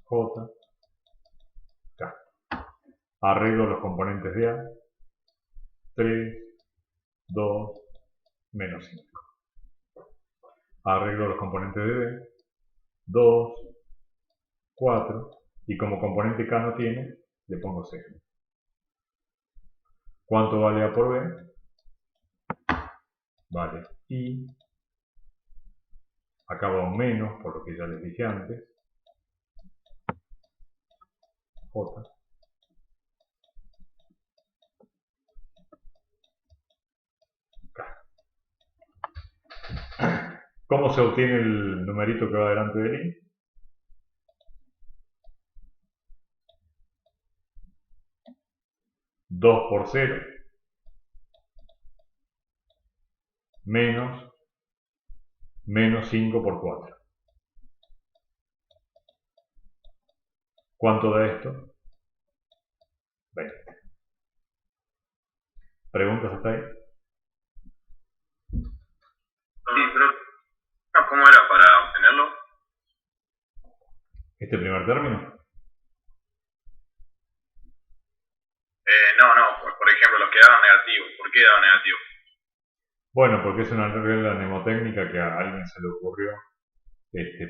J, K. Arreglo los componentes de A. 3, 2, menos 5. Arreglo los componentes de B. 2, 4. Y como componente K no tiene, le pongo 0. ¿Cuánto vale A por B? Vale I. Acá va un menos, por lo que ya les dije antes. J. K. ¿Cómo se obtiene el numerito que va delante del I? ¿2 por 0 menos 5 por 4. ¿Cuánto da esto? 20. ¿Preguntas hasta ahí? Sí, pero ¿cómo era para obtenerlo? ¿Este primer término? No, por ejemplo, los que daban negativo. ¿Por qué daban negativo? Bueno, porque es una regla mnemotécnica que a alguien se le ocurrió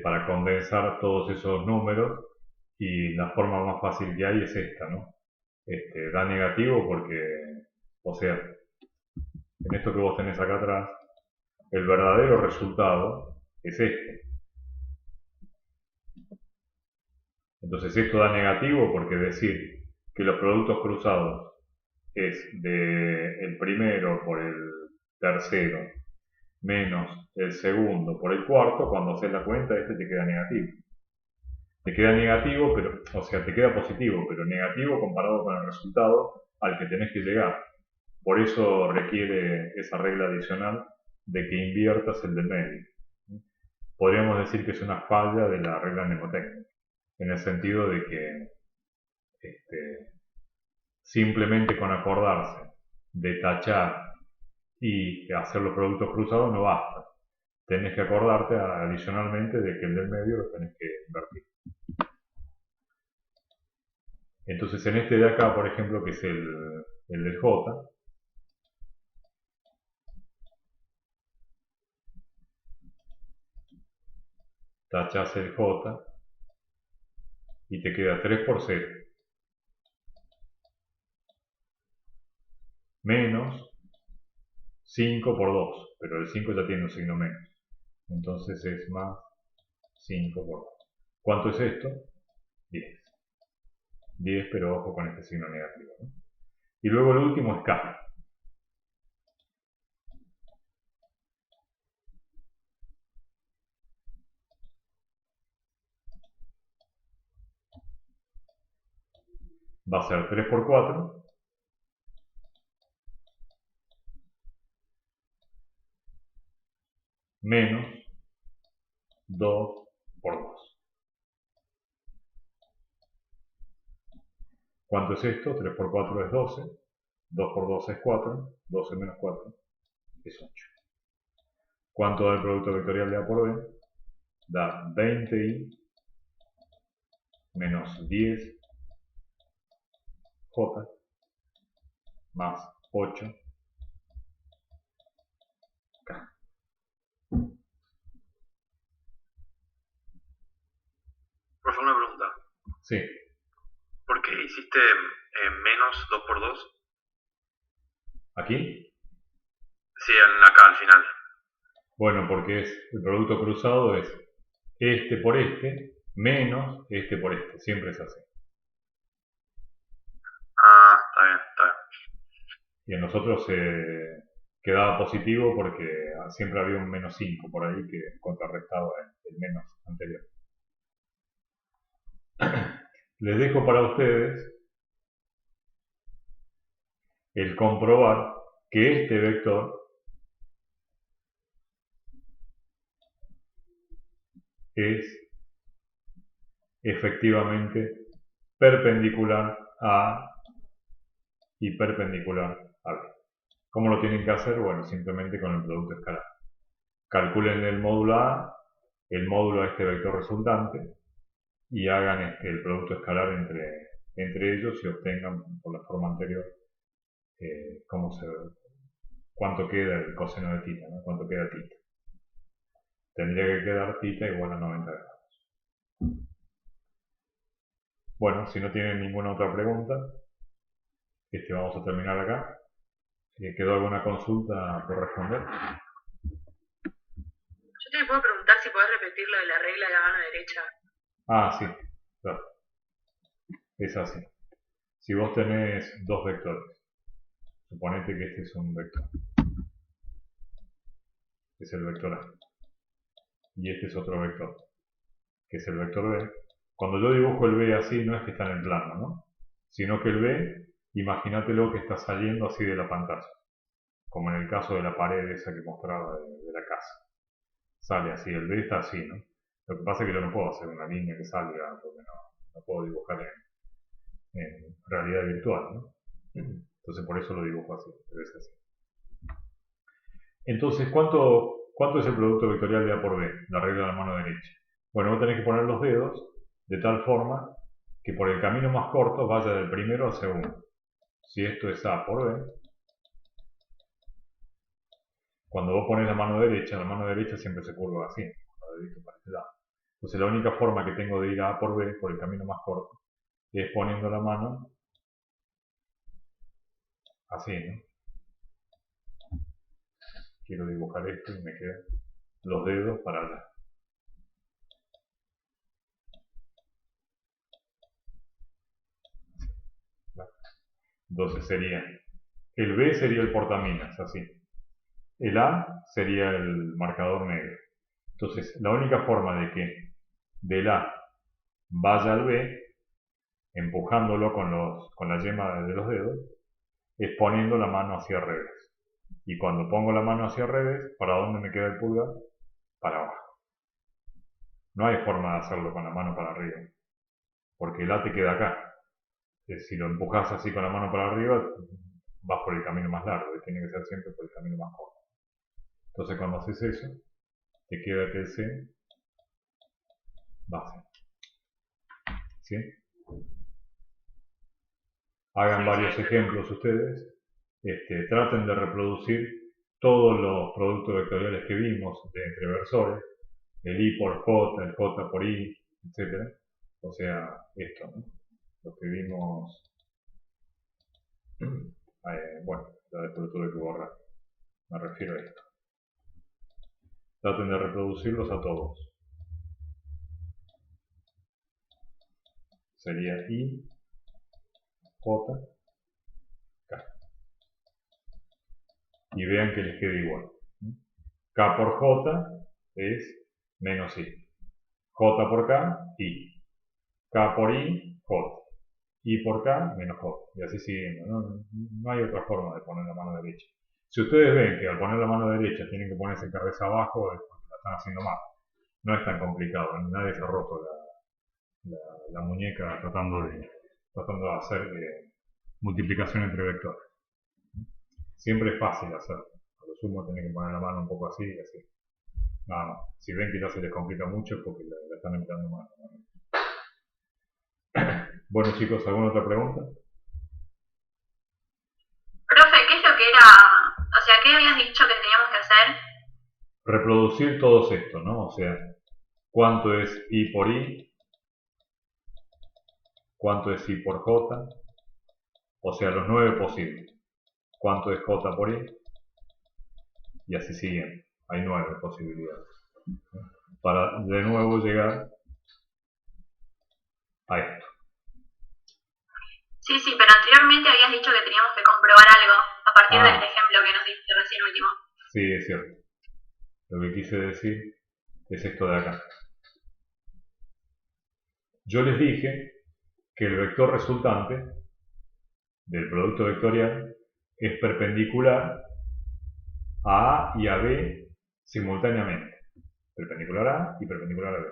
para condensar todos esos números, y la forma más fácil que hay es esta, ¿no? Da negativo porque, o sea, en esto que vos tenés acá atrás, el verdadero resultado es este. Entonces esto da negativo porque decir que los productos cruzados es de el primero por el tercero menos el segundo por el cuarto, cuando haces la cuenta este te queda negativo. Te queda negativo, pero, o sea, te queda positivo, pero negativo comparado con el resultado al que tenés que llegar. Por eso requiere esa regla adicional de que inviertas el del medio. Podríamos decir que es una falla de la regla mnemotécnica, en el sentido de que simplemente con acordarse de tachar y hacer los productos cruzados no basta. Tenés que acordarte adicionalmente de que el del medio lo tenés que invertir. Entonces en este de acá, por ejemplo, que es el del J, tachás el J y te queda 3 por 0 menos 5 por 2, pero el 5 ya tiene un signo menos, entonces es más 5 por 2. ¿Cuánto es esto? 10. 10, pero ojo con este signo negativo, ¿no? Y luego el último es K. Va a ser 3 por 4 menos 2 por 2. ¿Cuánto es esto? 3 por 4 es 12, 2 por 2 es 4, 12 menos 4 es 8. ¿Cuánto da el producto vectorial de A por B? Da 20i menos 10j más 8k. Profe, una pregunta. Sí. ¿Por qué hiciste menos 2 por 2? ¿Aquí? Sí, acá al final. Bueno, porque el producto cruzado es este por este menos este por este. Siempre es así. Ah, está bien, está bien. Y en nosotros quedaba positivo porque siempre había un menos 5 por ahí que contrarrestaba el menos anterior. Les dejo para ustedes el comprobar que este vector es efectivamente perpendicular a A y perpendicular a B. ¿Cómo lo tienen que hacer? Bueno, simplemente con el producto escalar. Calculen el módulo A, el módulo a este vector resultante y hagan el producto escalar entre ellos y obtengan por la forma anterior cuánto queda el coseno de θ, ¿no? Cuánto queda θ. Tendría que quedar θ igual a 90 grados. Bueno, si no tienen ninguna otra pregunta, vamos a terminar acá. ¿Quedó alguna consulta por responder? Yo te puedo preguntar si podés repetir lo de la regla de la mano derecha. Ah, sí, claro. Es así. Si vos tenés dos vectores, suponete que este es un vector, que es el vector A, y este es otro vector, que es el vector B. Cuando yo dibujo el B así, no es que está en el plano, ¿no? Sino que el B, imagínatelo que está saliendo así de la pantalla, como en el caso de la pared esa que mostraba de la casa. Sale así, el B está así, ¿no? Lo que pasa es que yo no puedo hacer una línea que salga, porque no puedo dibujar en realidad virtual, ¿no? Entonces por eso lo dibujo así, pero es así. Entonces, ¿cuánto es el producto vectorial de A por B? La regla de la mano derecha. Bueno, vos tenés que poner los dedos de tal forma que por el camino más corto vaya del primero al segundo. Si esto es A por B, cuando vos pones la mano derecha siempre se curva así, la dedito para este lado. Entonces la única forma que tengo de ir a por B, por el camino más corto, es poniendo la mano así, ¿no? Quiero dibujar esto y me quedan los dedos para allá. Entonces sería El B sería el portaminas, así. El A sería el marcador negro. Entonces, la única forma de que del A vaya al B, empujándolo con la yema de los dedos, es poniendo la mano hacia el revés. Y cuando pongo la mano hacia el revés, ¿para dónde me queda el pulgar? Para abajo. No hay forma de hacerlo con la mano para arriba, porque el A te queda acá. Si lo empujas así con la mano para arriba, vas por el camino más largo, y tiene que ser siempre por el camino más corto. Entonces cuando haces eso, te queda que el C base. ¿Sí? Hagan varios ejemplos ustedes. Traten de reproducir todos los productos vectoriales que vimos de entre versores, el I por J, el J por I, etc. O sea, esto, ¿no? Lo que vimos, bueno, ya después lo tuve que borrar, me refiero a esto. Traten de reproducirlos a todos. Sería I, J, K. Y vean que les queda igual. K por J es menos I. J por K, I. K por I, J. I por K, menos J. Y así siguiendo. No hay otra forma de poner la mano derecha. Si ustedes ven que al poner la mano derecha tienen que ponerse cabeza abajo, es porque la están haciendo mal. No es tan complicado. Nadie se ha roto la muñeca tratando de hacer multiplicación entre vectores. Siempre es fácil hacerlo. A lo sumo tienen que poner la mano un poco así y así. Nada más. Si ven que ya se les complica mucho es porque la están empleando mal. Bueno chicos, ¿alguna otra pregunta? Profe, ¿qué es lo que era? O sea, ¿qué habías dicho que teníamos que hacer? Reproducir todos estos, ¿no? O sea, ¿cuánto es I por I? ¿Cuánto es I por J? O sea, los 9 posibles. ¿Cuánto es J por I? Y así siguen. Hay 9 posibilidades. Para de nuevo llegar a esto. Sí, pero anteriormente habías dicho que teníamos que comprobar algo a partir del ejemplo que nos diste recién último. Sí, es cierto. Lo que quise decir es esto de acá. Yo les dije que el vector resultante del producto vectorial es perpendicular a A y a B simultáneamente. Perpendicular a A y perpendicular a B.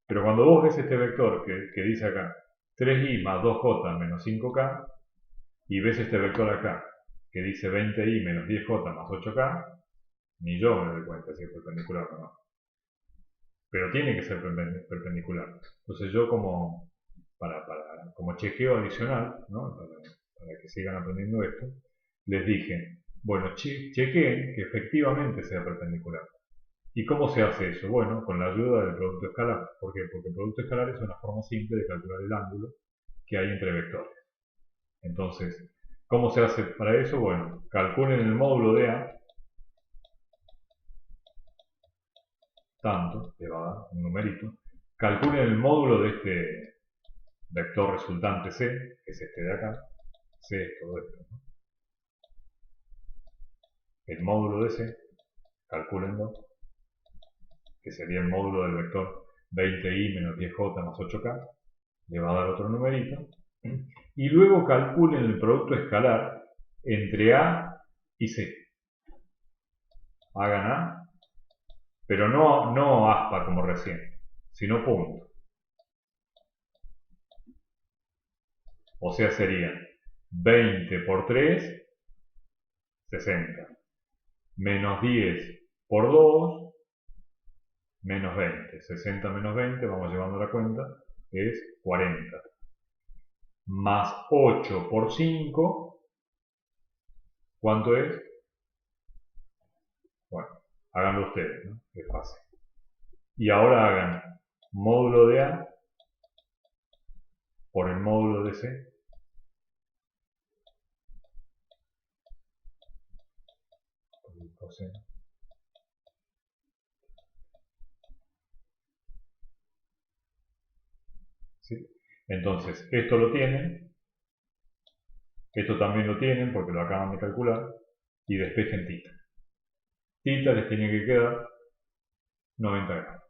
Pero cuando vos ves este vector que dice acá 3i más 2j menos 5k y ves este vector acá que dice 20i menos 10j más 8k, ni yo me doy cuenta si es perpendicular o no. Pero tiene que ser perpendicular. Entonces yo como chequeo adicional, ¿no? para que sigan aprendiendo esto, les dije, bueno, chequeen que efectivamente sea perpendicular. ¿Y cómo se hace eso? Bueno, con la ayuda del producto escalar. ¿Por qué? Porque el producto escalar es una forma simple de calcular el ángulo que hay entre vectores. Entonces, ¿cómo se hace para eso? Bueno, calculen el módulo de A, tanto, le va a dar un numerito. Calculen el módulo de este vector resultante C, que es este de acá. C es todo esto, ¿no? El módulo de C, calcúlenlo, que sería el módulo del vector 20i menos 10j más 8k, le va a dar otro numerito. Y luego calculen el producto escalar entre A y C. Hagan A, pero no aspa como recién, sino punto. O sea, sería 20 por 3, 60. Menos 10 por 2, menos 20. 60 menos 20, vamos llevando la cuenta, es 40. Más 8 por 5, ¿cuánto es? Bueno, háganlo ustedes, ¿no? Es fácil. Y ahora hagan módulo de A por el módulo de C. ¿Sí? Entonces, esto lo tienen. Esto también lo tienen porque lo acaban de calcular. Y despejen θ. Θ les tiene que quedar 90 grados.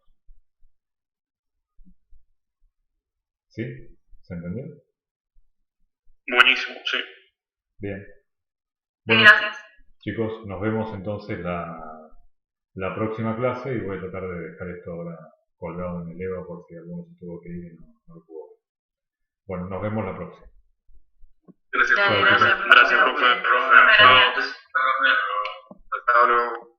¿Sí? ¿Se entendió? Buenísimo, sí. Bien. Sí, Bueno, gracias. chicos, nos vemos entonces la próxima clase y voy a tratar de dejar esto ahora colgado en el EVA por si alguno se tuvo que ir y no lo pudo ver. Bueno, nos vemos la próxima. Gracias, Dale, profe. gracias, profe. Gracias, profe. Gracias. Hasta luego.